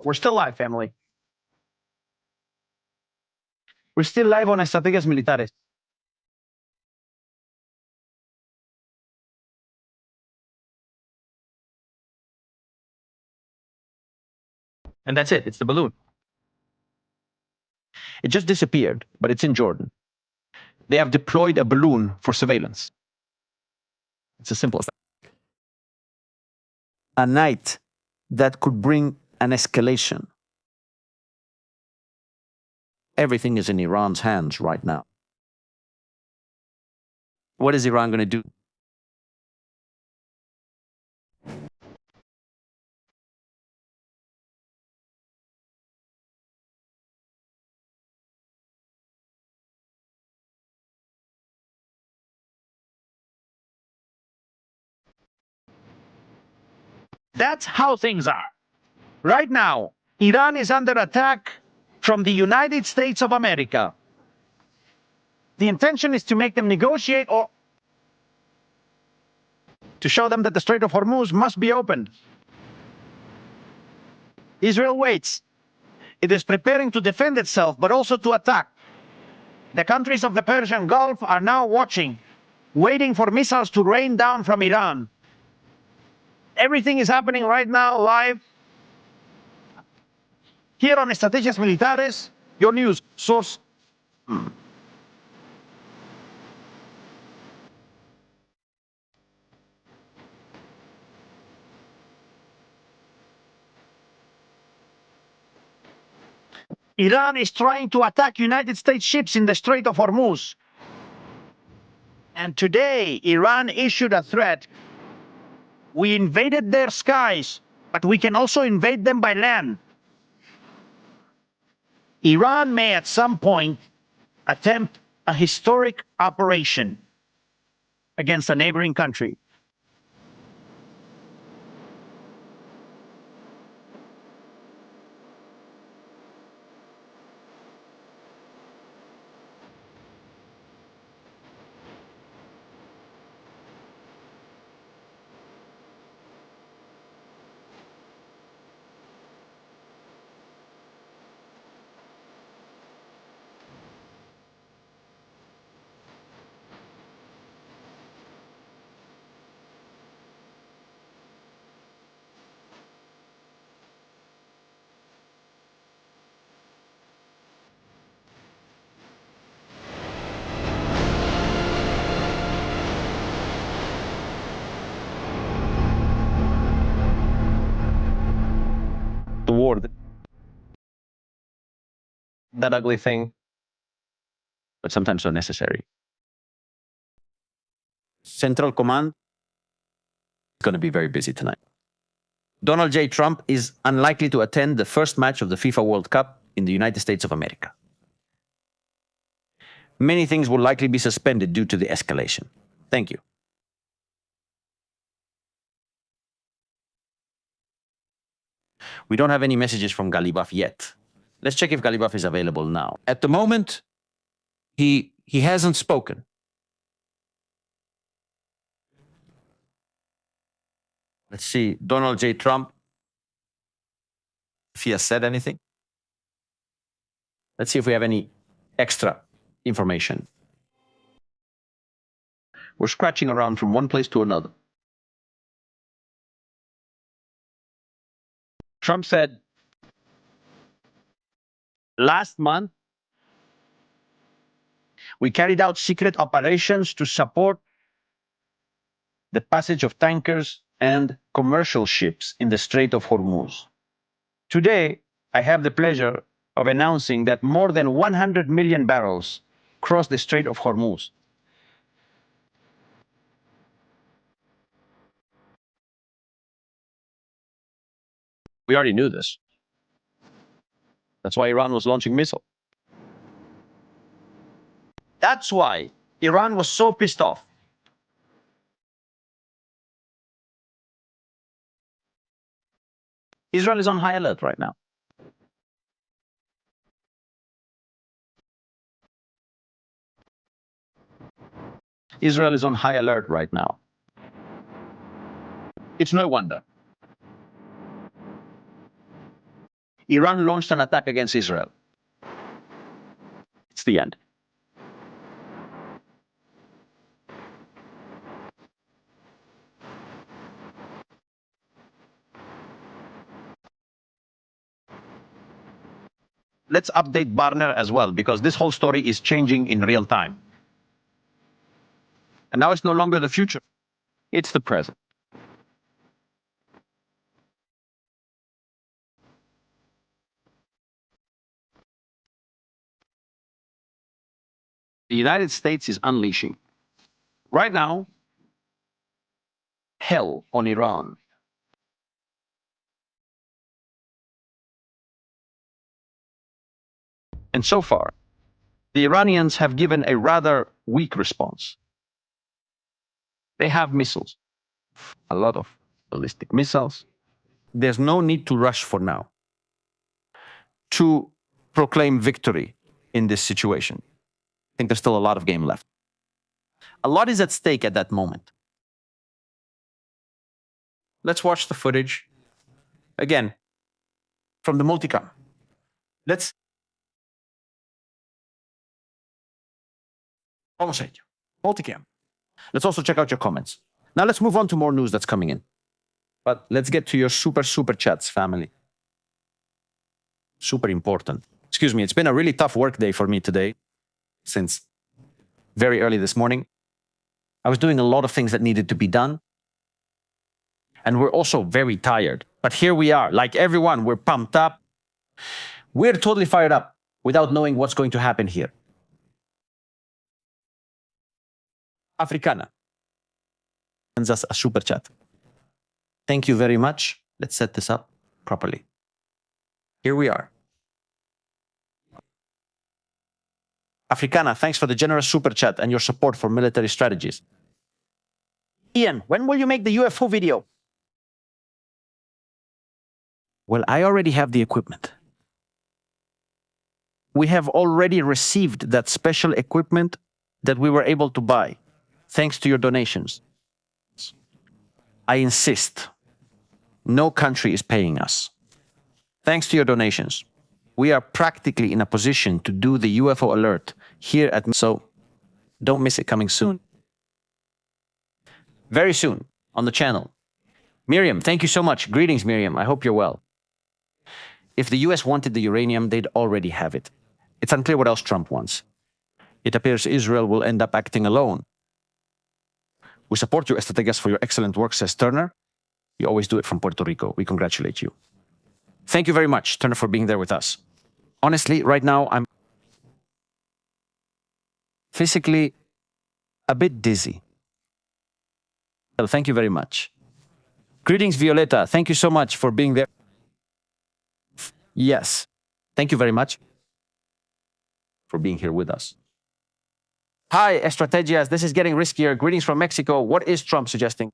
A: We're still live, family. We're still live on Estrategias Militares. And that's it. It's the balloon. It just disappeared, but it's in Jordan. They have deployed a balloon for surveillance. It's as simple as that. A night that could bring an escalation. Everything is in Iran's hands right now. What is Iran going to do? That's how things are. Right now, Iran is under attack from the United States of America. The intention is to make them negotiate or to show them that the Strait of Hormuz must be opened. Israel waits. It is preparing to defend itself, but also to attack. The countries of the Persian Gulf are now watching, waiting for missiles to rain down from Iran. Everything is happening right now live here on Estrategias Militares, your news source. Iran is trying to attack United States ships in the Strait of Hormuz. And today, Iran issued a threat. We invaded their skies, but we can also invade them by land. Iran may at some point attempt a historic operation against a neighboring country. The war, that ugly thing, but sometimes so necessary. Central Command is going to be very busy tonight. Donald J. Trump is unlikely to attend the first match of the FIFA World Cup in the United States of America. Many things will likely be suspended due to the escalation. Thank you. We don't have any messages from Galibaf yet. Let's check if Galibaf is available now. At the moment, he hasn't spoken. Let's see, Donald J. Trump, if he has said anything. Let's see if we have any extra information. We're scratching around from one place to another. Trump said last month, we carried out secret operations to support the passage of tankers and commercial ships in the Strait of Hormuz. Today, I have the pleasure of announcing that more than 100 million barrels crossed the Strait of Hormuz. We already knew this. That's why Iran was launching missiles. That's why Iran was so pissed off. Israel is on high alert right now. Israel is on high alert right now. It's no wonder. Iran launched an attack against Israel. It's the end. Let's update Barner as well, because this whole story is changing in real time. And now it's no longer the future, it's the present. The United States is unleashing, right now, hell on Iran. And so far, the Iranians have given a rather weak response. They have missiles, a lot of ballistic missiles. There's no need to rush for now to proclaim victory in this situation. I think there's still a lot of game left. A lot is at stake at that moment. Let's watch the footage again from the multicam. Let's almost hate you. Multicam. Let's also check out your comments. Now let's move on to more news that's coming in. But let's get to your super chats, family. Super important. Excuse me, it's been a really tough work day for me today, since very early this morning. I was doing a lot of things that needed to be done. And we're also very tired. But here we are, like everyone, we're pumped up. We're totally fired up without knowing what's going to happen here. Africana sends us a super chat. Thank you very much. Let's set this up properly. Here we are. Africana, thanks for the generous super chat and your support for military strategies. Ian, when will you make the UFO video? Well, I already have the equipment. We have already received that special equipment that we were able to buy, thanks to your donations. I insist, no country is paying us. Thanks to your donations, we are practically in a position to do the UFO alert here at... So, don't miss it coming soon. Very soon, on the channel. Miriam, thank you so much. Greetings, Miriam. I hope you're well. If the US wanted the uranium, they'd already have it. It's unclear what else Trump wants. It appears Israel will end up acting alone. We support you, Estrategas, for your excellent work, says Turner. You always do it from Puerto Rico. We congratulate you. Thank you very much, Turner, for being there with us. Honestly, right now, I'm physically a bit dizzy. Well, thank you very much. Greetings, Violeta. Thank you so much for being there. Yes. Thank you very much for being here with us. Hi, Estrategias. This is getting riskier. Greetings from Mexico. What is Trump suggesting?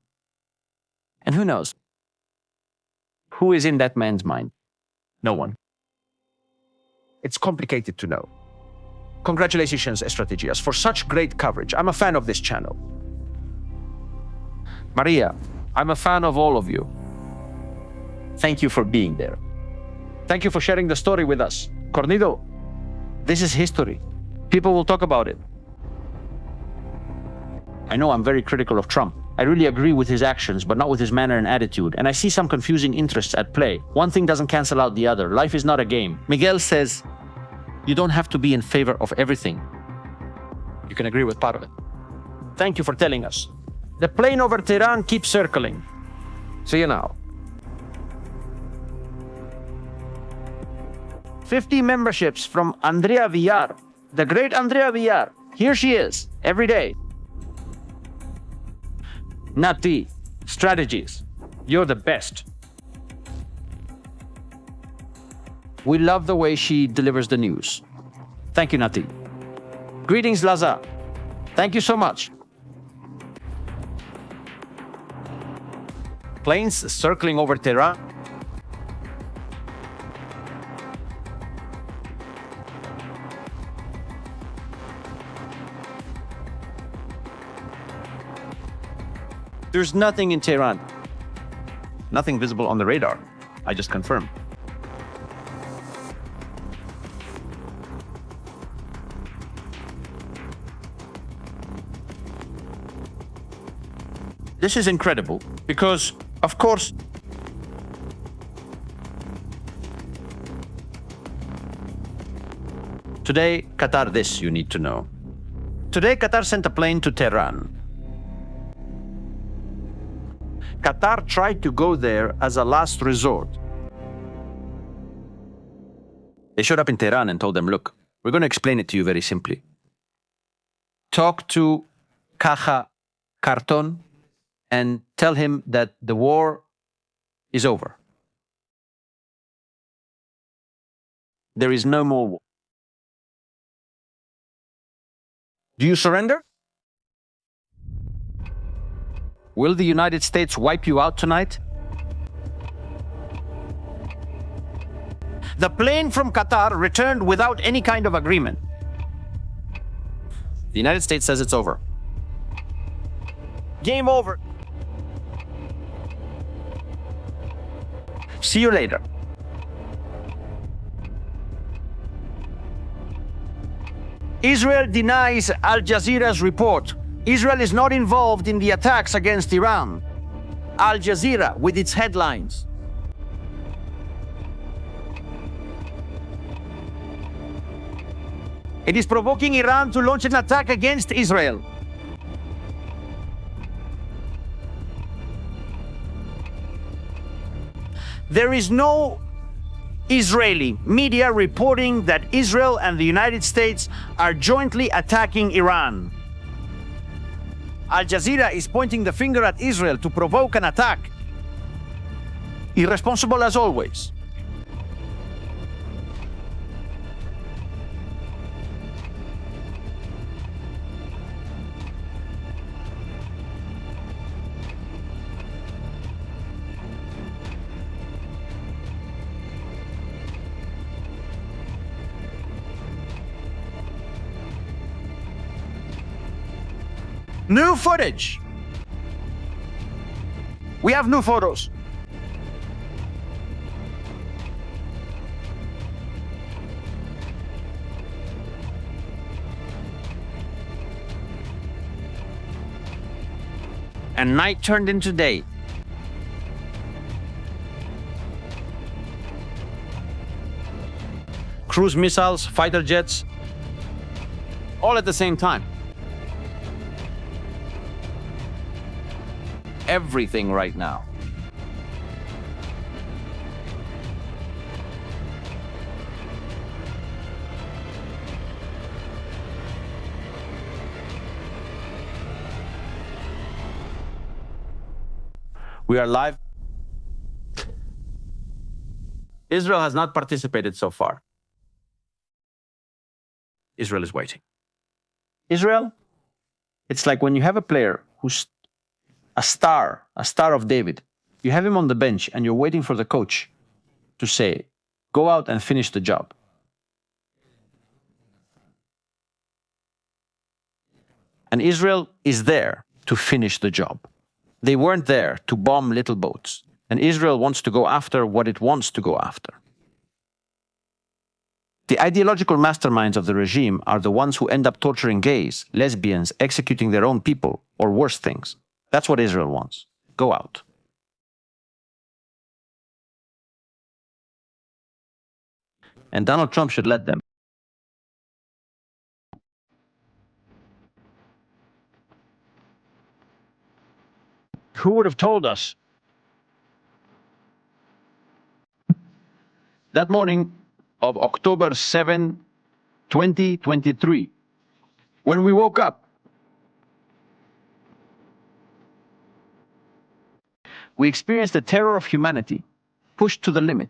A: And who knows? Who is in that man's mind? No one. It's complicated to know. Congratulations, Estrategias, for such great coverage. I'm a fan of this channel. Maria, I'm a fan of all of you. Thank you for being there. Thank you for sharing the story with us. Cornido, this is history. People will talk about it. I know I'm very critical of Trump. I really agree with his actions, but not with his manner and attitude. And I see some confusing interests at play. One thing doesn't cancel out the other. Life is not a game. Miguel says, you don't have to be in favor of everything. You can agree with part of it. Thank you for telling us. The plane over Tehran keeps circling. See you now. 50 memberships from Andrea Villar, the great Andrea Villar. Here she is, every day. Nati, strategies. You're the best. We love the way she delivers the news. Thank you, Nati. Greetings, Laza. Thank you so much. Planes circling over Tehran. There's nothing in Tehran. Nothing visible on the radar. I just confirmed. This is incredible because, of course, today, Qatar, this you need to know. Today, Qatar sent a plane to Tehran. Qatar tried to go there as a last resort. They showed up in Tehran and told them, look, we're going to explain it to you very simply. Talk to Caja Carton and tell him that the war is over. There is no more war. Do you surrender? Will the United States wipe you out tonight? The plane from Qatar returned without any kind of agreement. The United States says it's over. Game over. See you later. Israel denies Al Jazeera's report. Israel is not involved in the attacks against Iran. Al Jazeera with its headlines. It is provoking Iran to launch an attack against Israel. There is no Israeli media reporting that Israel and the United States are jointly attacking Iran. Al Jazeera is pointing the finger at Israel to provoke an attack. Irresponsible as always. New footage. We have new photos. And night turned into day. Cruise missiles, fighter jets, all at the same time. Everything right now. We are live. Israel has not participated so far. Israel is waiting. Israel, it's like when you have a player who's a star of David. You have him on the bench and you're waiting for the coach to say, go out and finish the job. And Israel is there to finish the job. They weren't there to bomb little boats. And Israel wants to go after what it wants to go after. The ideological masterminds of the regime are the ones who end up torturing gays, lesbians, executing their own people, or worse things. That's what Israel wants. Go out. And Donald Trump should let them.
D: Who would have told us? That morning of October 7, 2023, when we woke up, we experienced the terror of humanity pushed to the limit.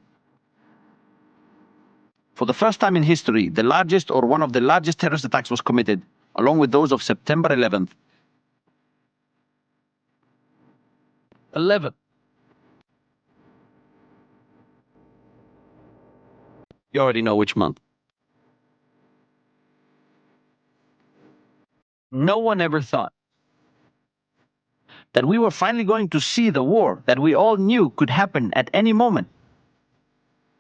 D: For the first time in history, the largest or one of the largest terrorist attacks was committed, along with those of September 11th. 11. You already know which month. No one ever thought that we were finally going to see the war that we all knew could happen at any moment.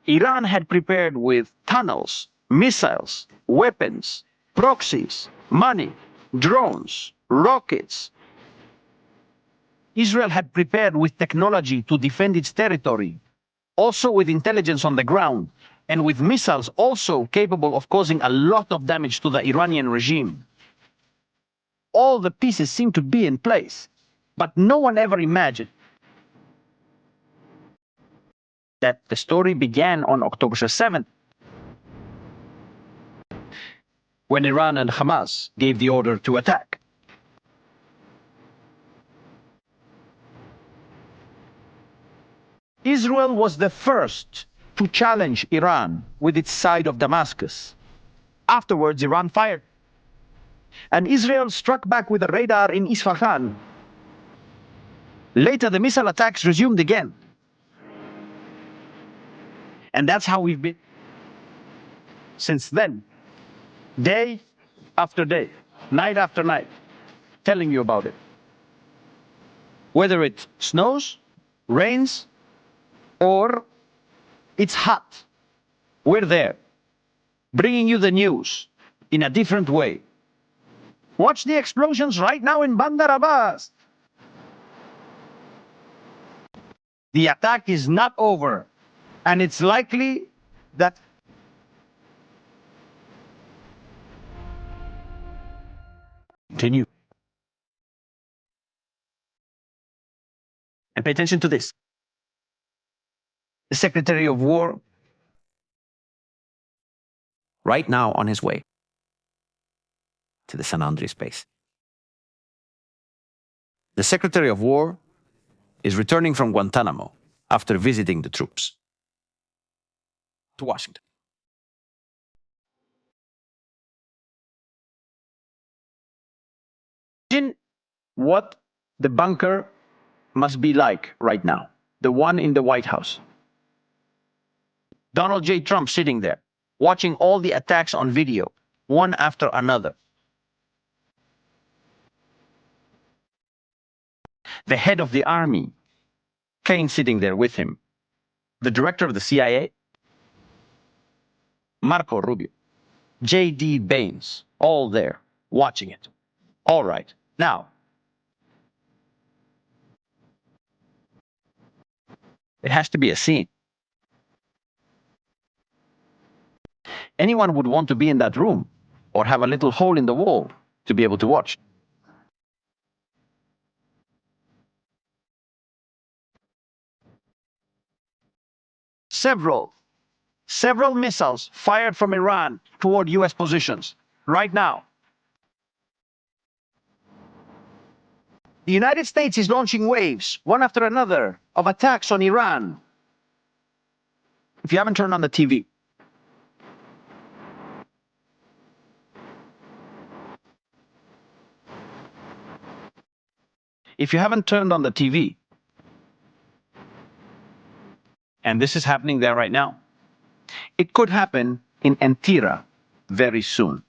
D: Iran had prepared with tunnels, missiles, weapons, proxies, money, drones, rockets. Israel had prepared with technology to defend its territory, also with intelligence on the ground, and with missiles also capable of causing a lot of damage to the Iranian regime. All the pieces seem to be in place, but no one ever imagined that the story began on October 7th, when Iran and Hamas gave the order to attack. Israel was the first to challenge Iran with its side of Damascus. Afterwards, Iran fired. And Israel struck back with a radar in Isfahan. Later, the missile attacks resumed again. And that's how we've been since then, day after day, night after night, telling you about it. Whether it snows, rains, or it's hot, we're there, bringing you the news in a different way. Watch the explosions right now in Bandar Abbas. The attack is not over, and it's likely that continue. And pay attention to this. The Secretary of War,
A: Right now on his way to the San Andreas base. The Secretary of War is returning from Guantanamo after visiting the troops to Washington.
D: imagine what the bunker must be like right now, the one in the White House. Donald J. Trump sitting there, watching all the attacks on video, one after another. The head of the army, Kane, sitting there with him. The director of the CIA, Marco Rubio. J.D. Baines, all there, watching it. All right, now, it has to be a scene. Anyone would want to be in that room or have a little hole in the wall to be able to watch. Several missiles fired from Iran toward US positions right now. The United States is launching waves, one after another, of attacks on Iran. If you haven't turned on the TV,
A: If you haven't turned on the TV, and this is happening there right now, it could happen in Antira very soon.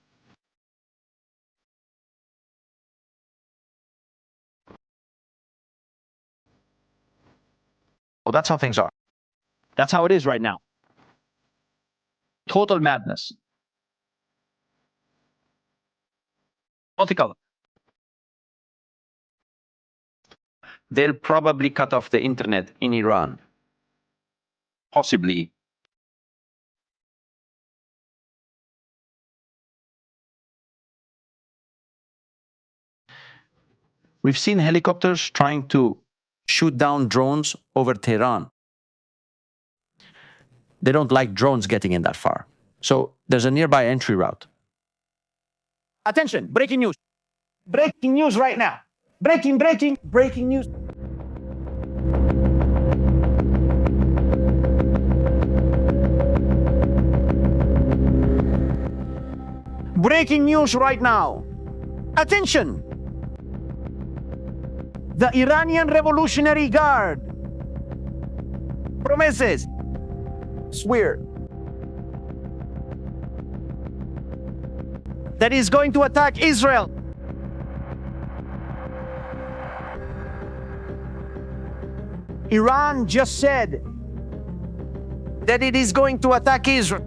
A: Well, that's how things are. That's how it is right now. Total madness. Multicolor. They'll probably cut off the internet in Iran. Possibly. We've seen helicopters trying to shoot down drones over Tehran. They don't like drones getting in that far. So there's a nearby entry route. Attention, breaking news. Breaking news right now. Breaking news. Breaking news right now. Attention. The Iranian Revolutionary Guard promises, swear, that is going to attack Israel. Iran just said that it is going to attack Israel.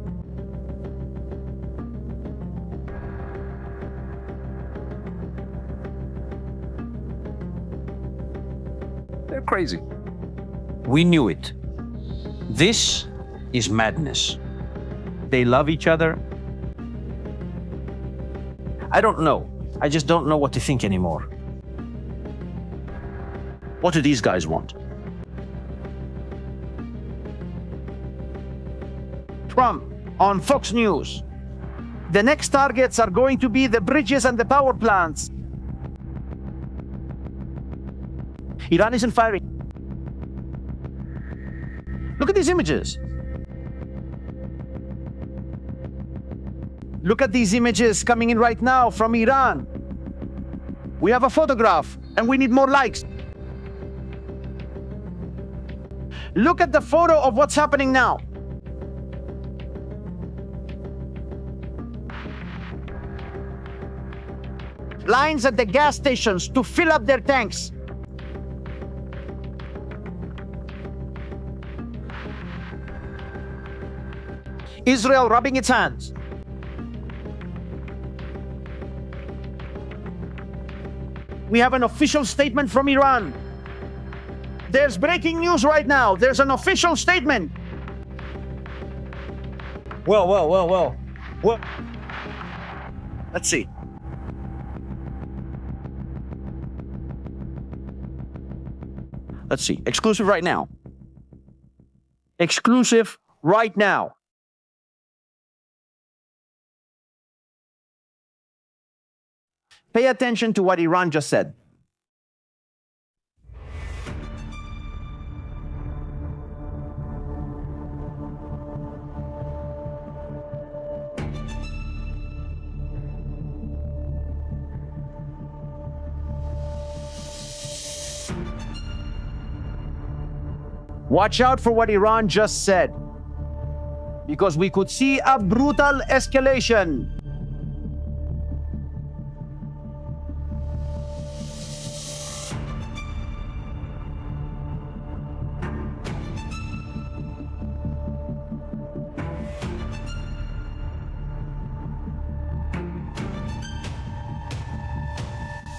A: They're crazy. We knew it. This is madness. They love each other. I don't know. I just don't know what to think anymore. What do these guys want? Trump on Fox News. The next targets are going to be the bridges and the power plants. Iran isn't firing. Look at these images. Look at these images coming in right now from Iran. We have a photograph and we need more likes. Look at the photo of what's happening now. Lines at the gas stations to fill up their tanks. Israel rubbing its hands. We have an official statement from Iran. There's breaking news right now. There's an official statement. Well. Let's see. Let's see. Exclusive right now. Exclusive right now. Pay attention to what Iran just said. Watch out for what Iran just said, because we could see a brutal escalation.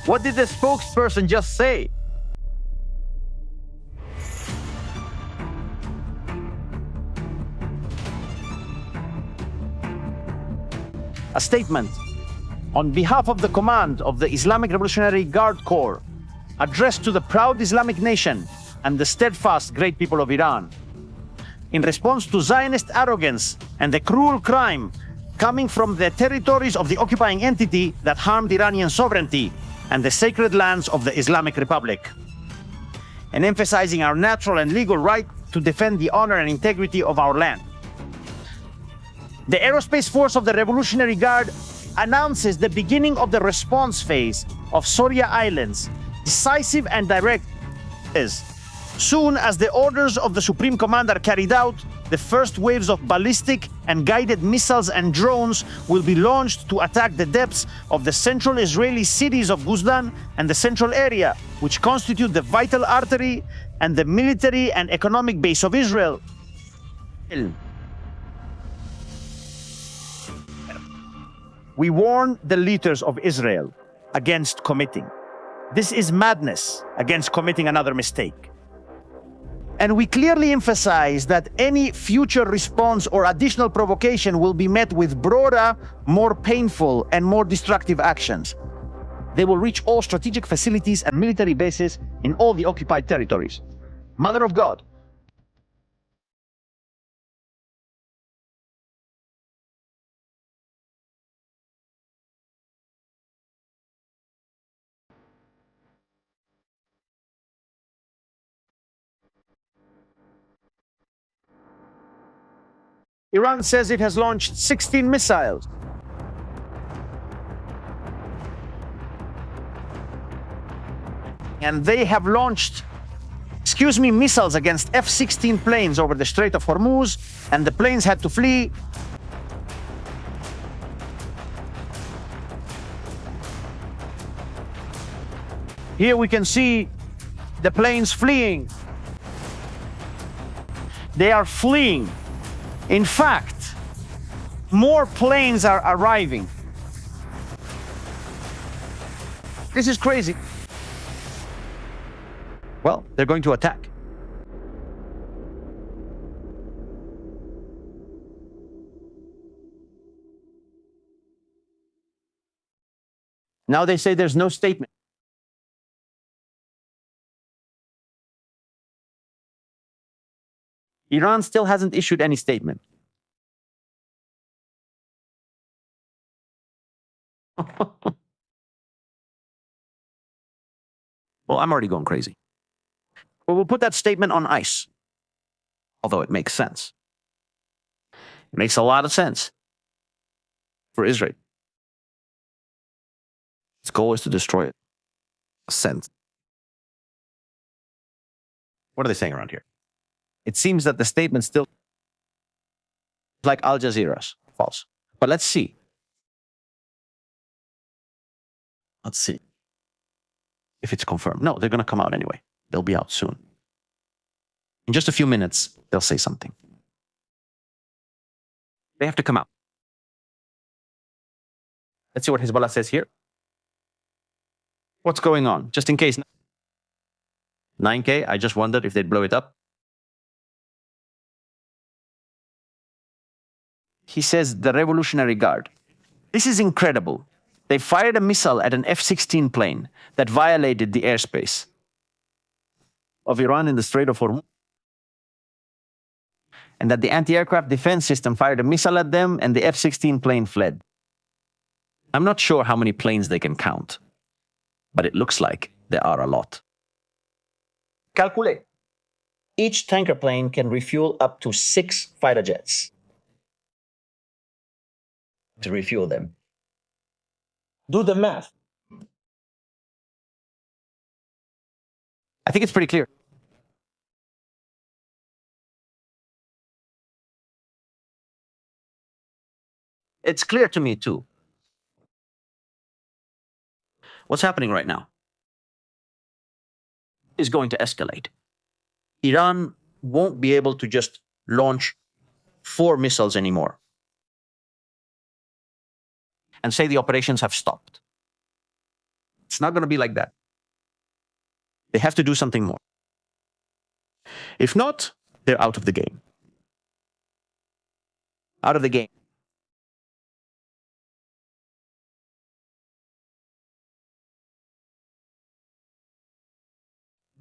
A: What did the spokesperson just say? A statement on behalf of the command of the Islamic Revolutionary Guard Corps, addressed to the proud Islamic nation and the steadfast great people of Iran. In response to Zionist arrogance and the cruel crime coming from the territories of the occupying entity that harmed Iranian sovereignty and the sacred lands of the Islamic Republic, and emphasizing our natural and legal right to defend the honor and integrity of our land. The Aerospace Force of the Revolutionary Guard announces the beginning of the response phase of Soria Islands decisive and direct is, soon as the orders of the Supreme Command are carried out, the first waves of ballistic and guided missiles and drones will be launched to attack the depths of the central Israeli cities of Guzdan and the central area, which constitute the vital artery and the military and economic base of Israel. We warn the leaders of Israel against committing. This is madness against committing another mistake. And we clearly emphasize that any future response or additional provocation will be met with broader, more painful, and more destructive actions. They will reach all strategic facilities and military bases in all the occupied territories. Mother of God. Iran says it has launched 16 missiles. And they have launched, missiles against F-16 planes over the Strait of Hormuz, and the planes had to flee. Here we can see the planes fleeing. They are fleeing. In fact, more planes are arriving. This is crazy. Well, they're going to attack. Now they say there's no statement. Iran still hasn't issued any statement. Well, I'm already going crazy. But we'll put that statement on ice. Although it makes sense. It makes a lot of sense for Israel. Its goal is to destroy it. A sense. What are they saying around here? It seems that the statement still like Al Jazeera's. False. But let's see. Let's see if it's confirmed. No, they're going to come out anyway. They'll be out soon. In just a few minutes, they'll say something. They have to come out. Let's see what Hezbollah says here. What's going on? Just in case. 9K, I just wondered if they'd blow it up. He says the Revolutionary Guard. This is incredible. They fired a missile at an F-16 plane that violated the airspace of Iran in the Strait of Hormuz. And that the anti-aircraft defense system fired a missile at them and the F-16 plane fled. I'm not sure how many planes they can count, but it looks like there are a lot. Calculate. Each tanker plane can refuel up to 6 fighter jets to refuel them. Do the math. I think it's pretty clear. It's clear to me too. What's happening right now is going to escalate. Iran won't be able to just launch 4 missiles anymore and say the operations have stopped. It's not going to be like that. They have to do something more. If not, they're out of the game. Out of the game.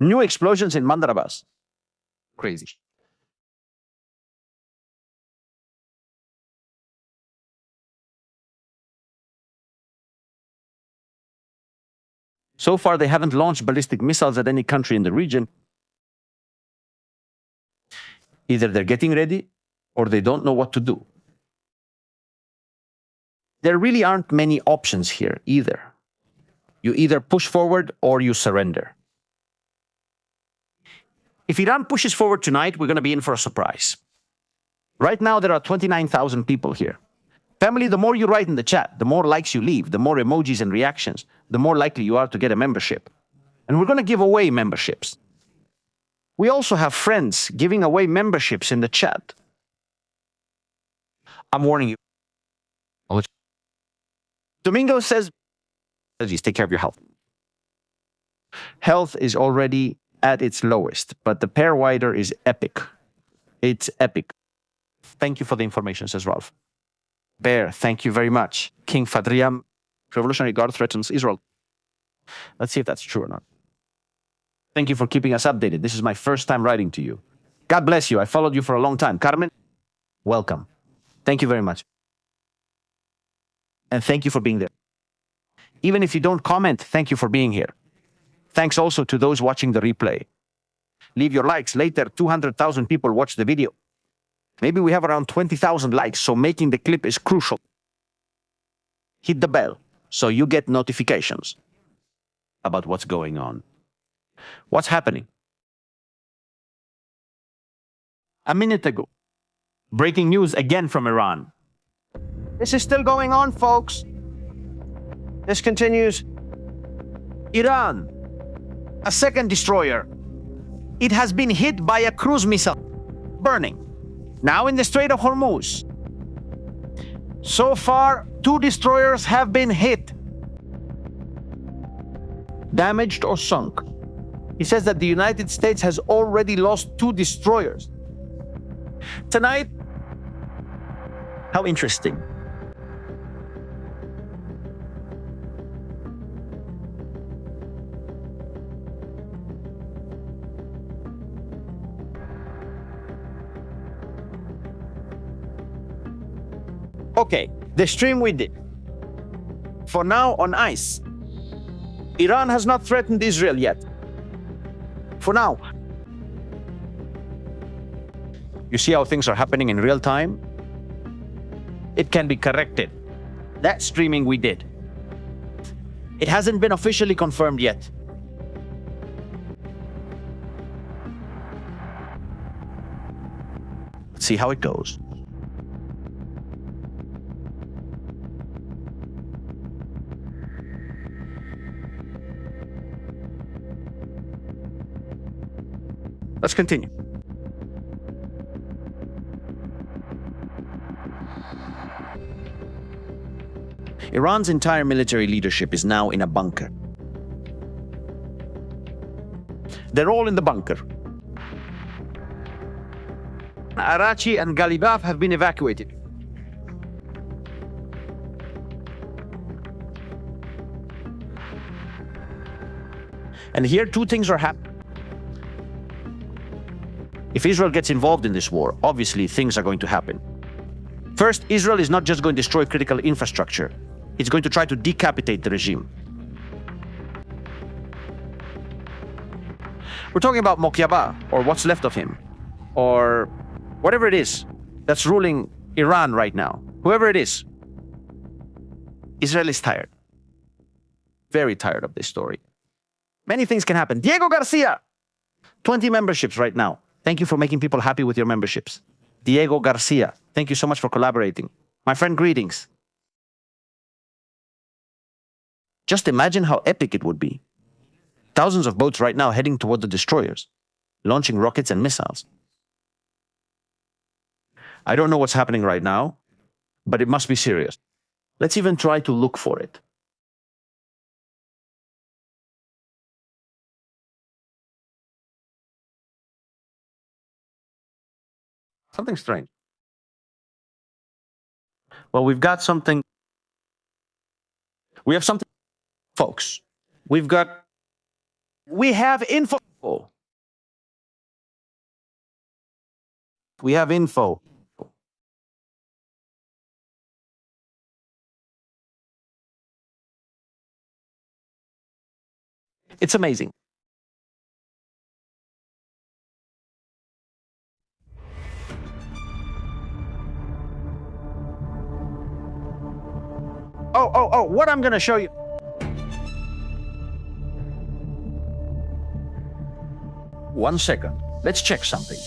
A: New explosions in Bandar Abbas. Crazy. So far, they haven't launched ballistic missiles at any country in the region. Either they're getting ready or they don't know what to do. There really aren't many options here either. You either push forward or you surrender. If Iran pushes forward tonight, we're going to be in for a surprise. Right now, there are 29,000 people here. Family, the more you write in the chat, the more likes you leave, the more emojis and reactions, the more likely you are to get a membership. And we're going to give away memberships. We also have friends giving away memberships in the chat. I'm warning you. Domingo says, take care of your health. Health is already at its lowest, but the pair wider is epic. It's epic. Thank you for the information, says Ralph. Bear, thank you very much. King Fadriam, Revolutionary Guard threatens Israel. Let's see if that's true or not. Thank you for keeping us updated. This is my first time writing to you. God bless you. I followed you for a long time. Carmen, welcome. Thank you very much. And thank you for being there. Even if you don't comment, thank you for being here. Thanks also to those watching the replay. Leave your likes. Later, 200,000 people watch the video. Maybe we have around 20,000 likes, so making the clip is crucial. Hit the bell so you get notifications about what's going on. What's happening? A minute ago, breaking news again from Iran. This is still going on, folks. This continues. Iran, a second destroyer. It has been hit by a cruise missile, burning. Now in the Strait of Hormuz. So far, 2 destroyers have been hit, damaged or sunk. He says that the United States has already lost 2 destroyers. Tonight, how interesting. Okay, the stream we did. For now, on ice. Iran has not threatened Israel yet. For now. You see how things are happening in real time? It can be corrected. That streaming we did. It hasn't been officially confirmed yet. Let's see how it goes. Let's continue. Iran's entire military leadership is now in a bunker. They're all in the bunker. Arachi and Galibaf have been evacuated. And here 2 things are happening. If Israel gets involved in this war, obviously things are going to happen. First, Israel is not just going to destroy critical infrastructure. It's going to try to decapitate the regime. We're talking about Mokyaba, or what's left of him, or whatever it is that's ruling Iran right now. Whoever it is. Israel is tired. Very tired of this story. Many things can happen. Diego Garcia! 20 memberships right now. Thank you for making people happy with your memberships. Diego Garcia, thank you so much for collaborating. My friend, greetings. Just imagine how epic it would be. Thousands of boats right now heading toward the destroyers, launching rockets and missiles. I don't know what's happening right now, but it must be serious. Let's even try to look for it. Something strange. Well, we've got something. We have something, folks. We have info. We have info. It's amazing. Oh, what I'm going to show you. 1 second. Let's check something.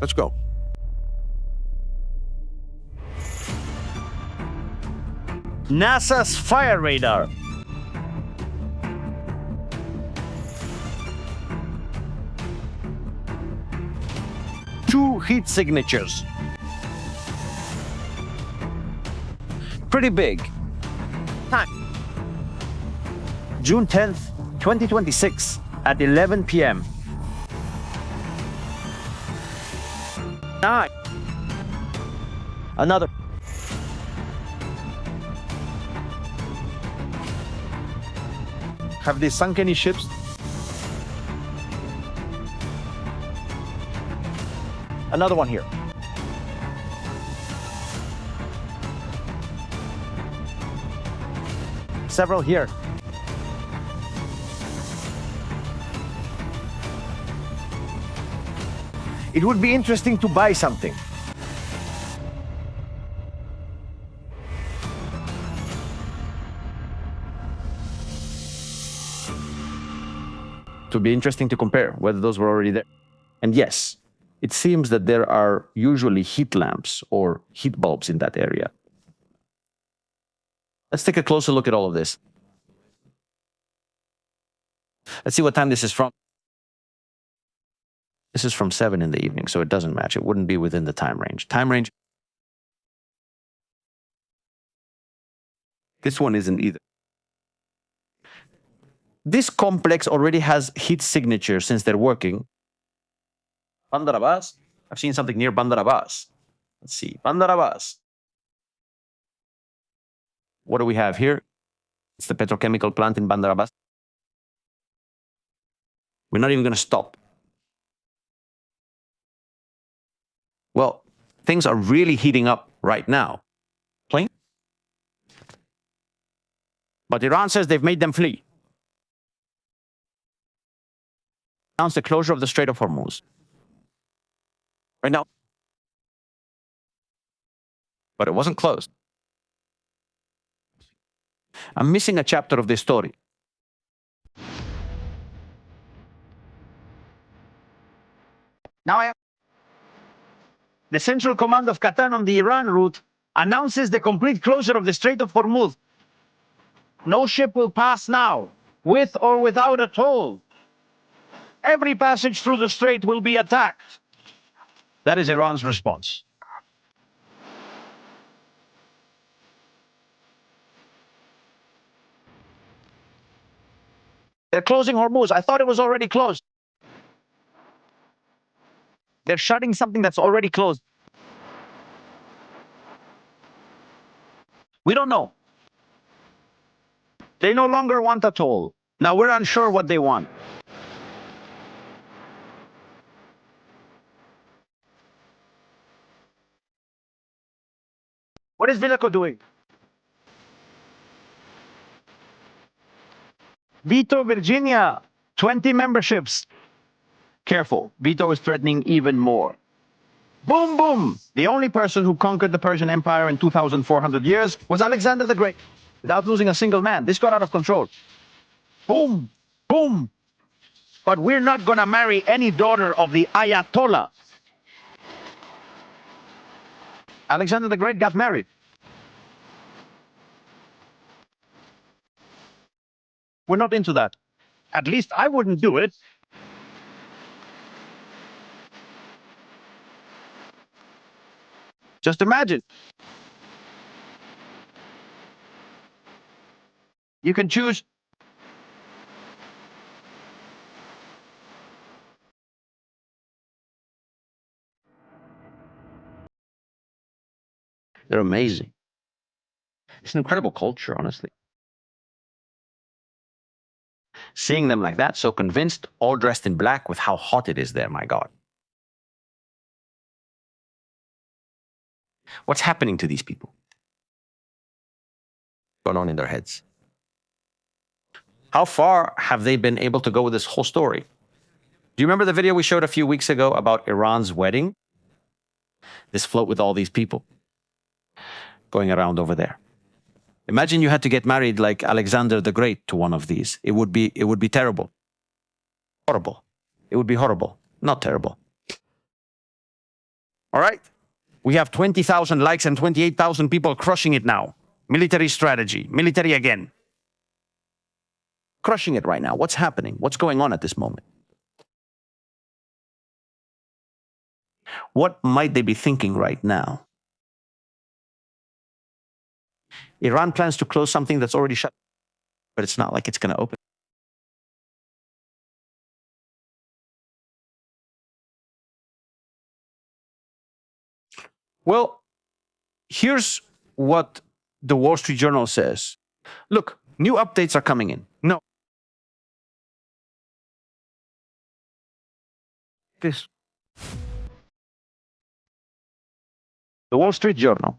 A: Let's go. NASA's fire radar. Two heat signatures. Pretty big. Time. June 10th, 2026 at 11 p.m. Nine. Another. Have they sunk any ships? Another one here. Several here. It would be interesting to buy something. It would be interesting to compare whether those were already there. And yes, it seems that there are usually heat lamps or heat bulbs in that area. Let's take a closer look at all of this. Let's see what time this is from. This is from 7 in the evening, so it doesn't match. It wouldn't be within the time range. Time range. This one isn't either. This complex already has heat signatures since they're working. Bandar Abbas. I've seen something near Bandar Abbas. Let's see. Bandar Abbas. What do we have here? It's the petrochemical plant in Bandar Abbas. We're not even going to stop. Well, things are really heating up right now. Plane? But Iran says they've made them flee. Announced the closure of the Strait of Hormuz. Right now. But it wasn't closed. I'm missing a chapter of this story.
D: Now the Central Command of Qatar on the Iran route announces the complete closure of the Strait of Hormuz. No ship will pass now, with or without a toll. Every passage through the strait will be attacked. That is Iran's response. They're closing Hormuz. I thought it was already closed. They're shutting something that's already closed. We don't know. They no longer want a toll. Now we're unsure what they want. What is Vinaco doing? Vito, Virginia, 20 memberships. Careful, Vito is threatening even more. Boom, boom! The only person who conquered the Persian Empire in 2,400 years was Alexander the Great, without losing a single man. This got out of control. Boom, boom! But we're not gonna marry any daughter of the Ayatollah. Alexander the Great got married. We're not into that. At least I wouldn't do it. Just imagine. You can choose.
A: They're amazing. It's an incredible culture, honestly. Seeing them like that, so convinced, all dressed in black with how hot it is there, my God. What's happening to these people? What's going on in their heads? How far have they been able to go with this whole story? Do you remember the video we showed a few weeks ago about Iran's wedding? This float with all these people going around over there. Imagine you had to get married like Alexander the Great to one of these. It would be terrible. Horrible. It would be horrible, not terrible. All right? We have 20,000 likes and 28,000 people crushing it now. Military strategy, military again. Crushing it right now. What's happening? What's going on at this moment? What might they be thinking right now? Iran plans to close something that's already shut, but it's not like it's going to open. Well, here's what the Wall Street Journal says. Look, new updates are coming in. No. This. The Wall Street Journal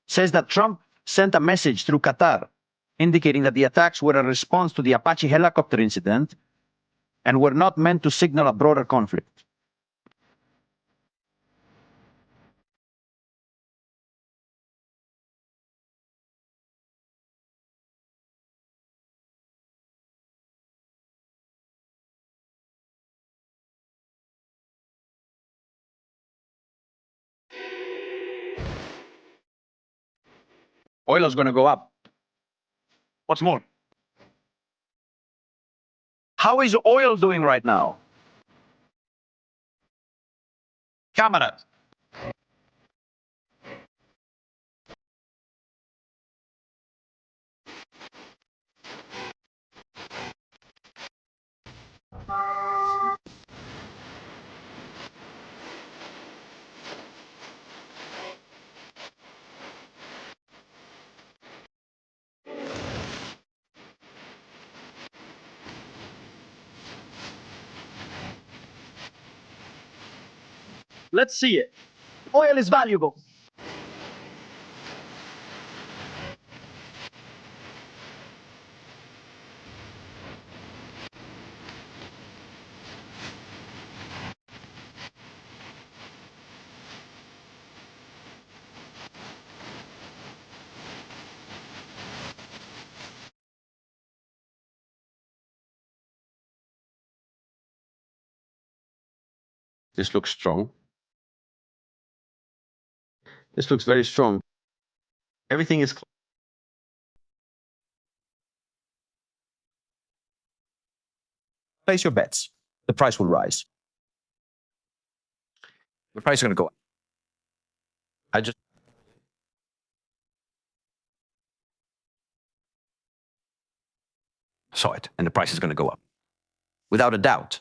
A: says that Trump sent a message through Qatar indicating that the attacks were a response to the Apache helicopter incident and were not meant to signal a broader conflict. Oil is going to go up. What's more? How is oil doing right now? Camera. Let's see it. Oil is valuable. This looks strong. This looks very strong. Everything is. Place your bets. The price will rise. The price is going to go up. I just saw it, and the price is going to go up. Without a doubt.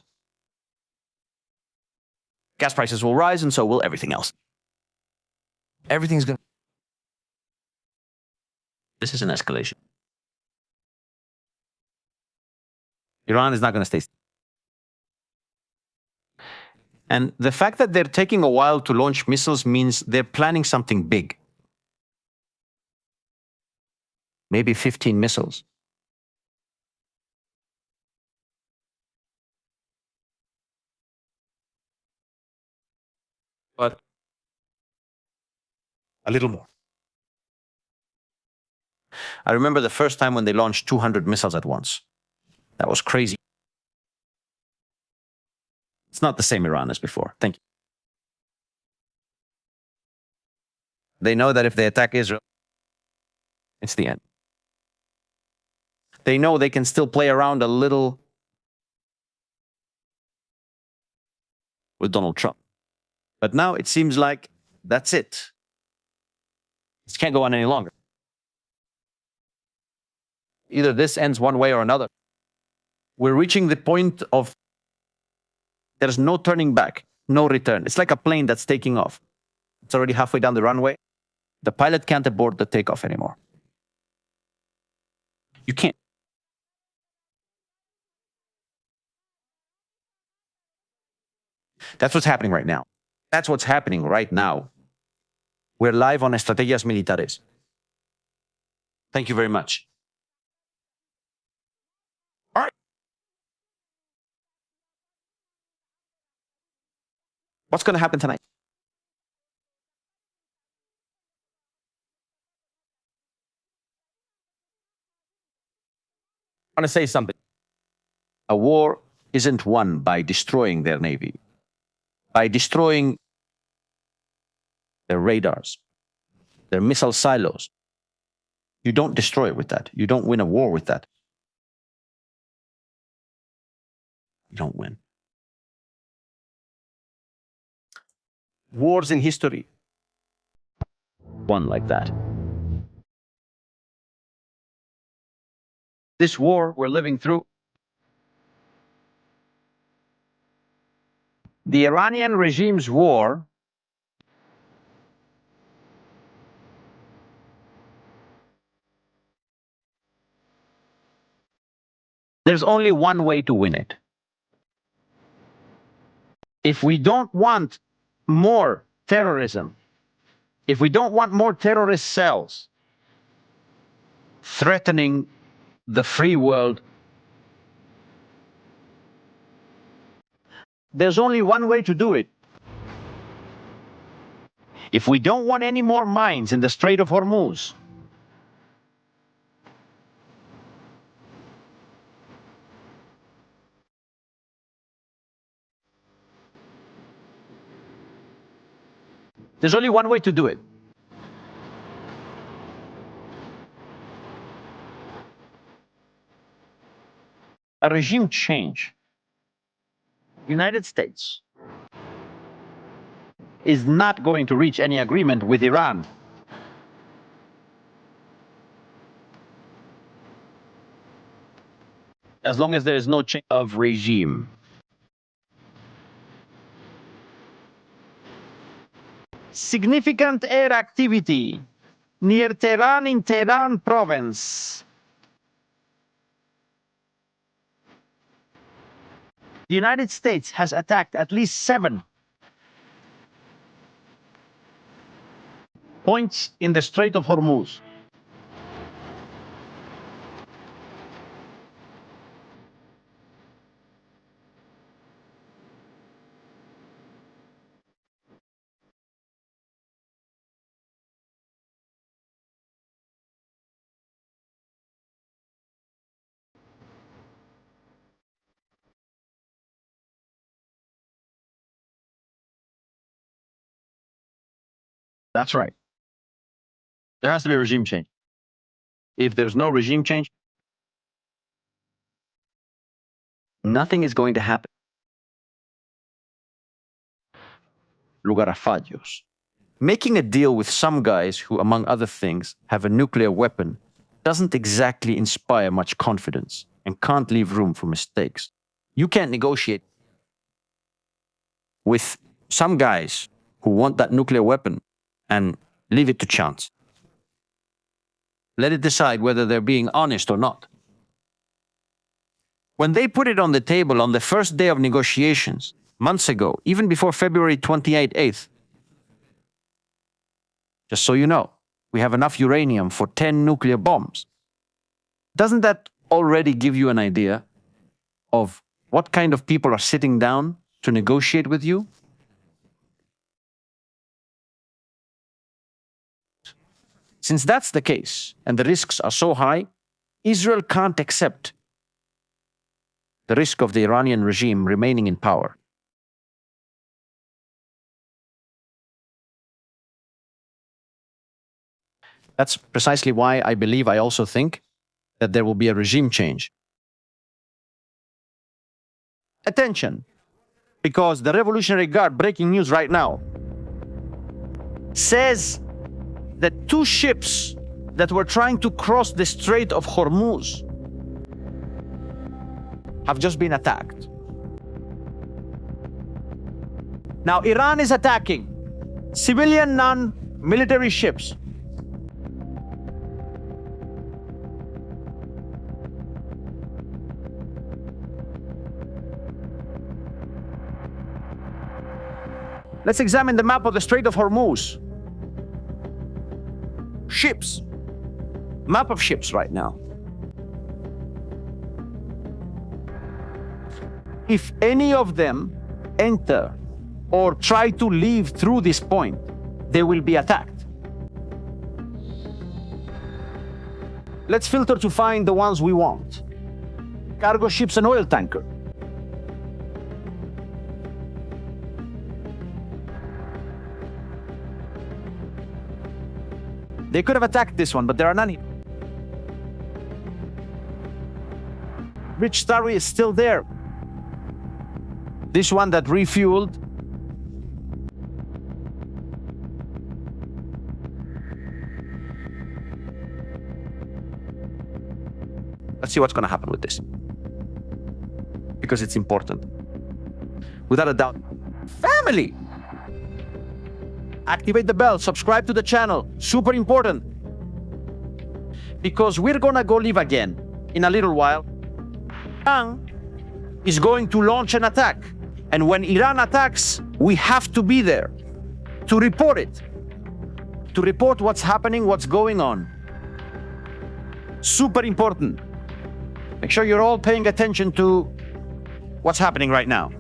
A: Gas prices will rise, and so will everything else. Everything's going to. This is an escalation. Iran is not going to stay. And the fact that they're taking a while to launch missiles means they're planning something big. Maybe 15 missiles. But a little more. I remember the first time when they launched 200 missiles at once. That was crazy. It's not the same Iran as before. Thank you. They know that if they attack Israel, it's the end. They know they can still play around a little with Donald Trump. But now it seems like that's it. This can't go on any longer. Either this ends one way or another. We're reaching the point of there's no turning back, no return. It's like a plane that's taking off. It's already halfway down the runway. The pilot can't abort the takeoff anymore. You can't. That's what's happening right now. That's what's happening right now. We're live on Estrategias Militares. Thank you very much. All right. What's going to happen tonight? I want to say something. A war isn't won by destroying their navy, by destroying their radars, their missile silos. You don't destroy it with that. You don't win a war with that. You don't win. Wars in history won like that. This war we're living through, the Iranian regime's war, there's only one way to win it. If we don't want more terrorism, if we don't want more terrorist cells threatening the free world, there's only one way to do it. If we don't want any more mines in the Strait of Hormuz, there's only one way to do it. A regime change. United States is not going to reach any agreement with Iran. As long as there is no change of regime. Significant air activity near Tehran in Tehran province. The United States has attacked at least 7 points in the Strait of Hormuz. That's right. There has to be a regime change. If there's no regime change, nothing is going to happen. Lugar a fallos. Making a deal with some guys who, among other things, have a nuclear weapon doesn't exactly inspire much confidence and can't leave room for mistakes. You can't negotiate with some guys who want that nuclear weapon and leave it to chance. Let it decide whether they're being honest or not. When they put it on the table on the first day of negotiations, months ago, even before February 28th, just so you know, we have enough uranium for 10 nuclear bombs. Doesn't that already give you an idea of what kind of people are sitting down to negotiate with you? Since that's the case, and the risks are so high, Israel can't accept the risk of the Iranian regime remaining in power. That's precisely why I also think that there will be a regime change. Attention, because the Revolutionary Guard, breaking news right now, says that 2 ships that were trying to cross the Strait of Hormuz have just been attacked. Now, Iran is attacking civilian non-military ships. Let's examine the map of the Strait of Hormuz. ships. Map of ships right now. If any of them enter or try to leave through this point, they will be attacked. Let's filter to find the ones we want. Cargo ships and oil tanker. They could have attacked this one, but there are none here. Rich Starry is still there. This one that refueled. Let's see what's going to happen with this. Because it's important. Without a doubt. Family! Activate the bell, subscribe to the channel. Super important. Because we're going to go live again in a little while. Iran is going to launch an attack. And when Iran attacks, we have to be there to report it. To report what's happening, what's going on. Super important. Make sure you're all paying attention to what's happening right now.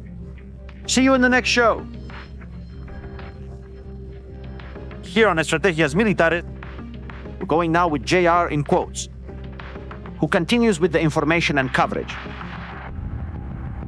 A: See you in the next show. Here on Estrategias Militares, we're going now with JR in quotes, who continues with the information and coverage.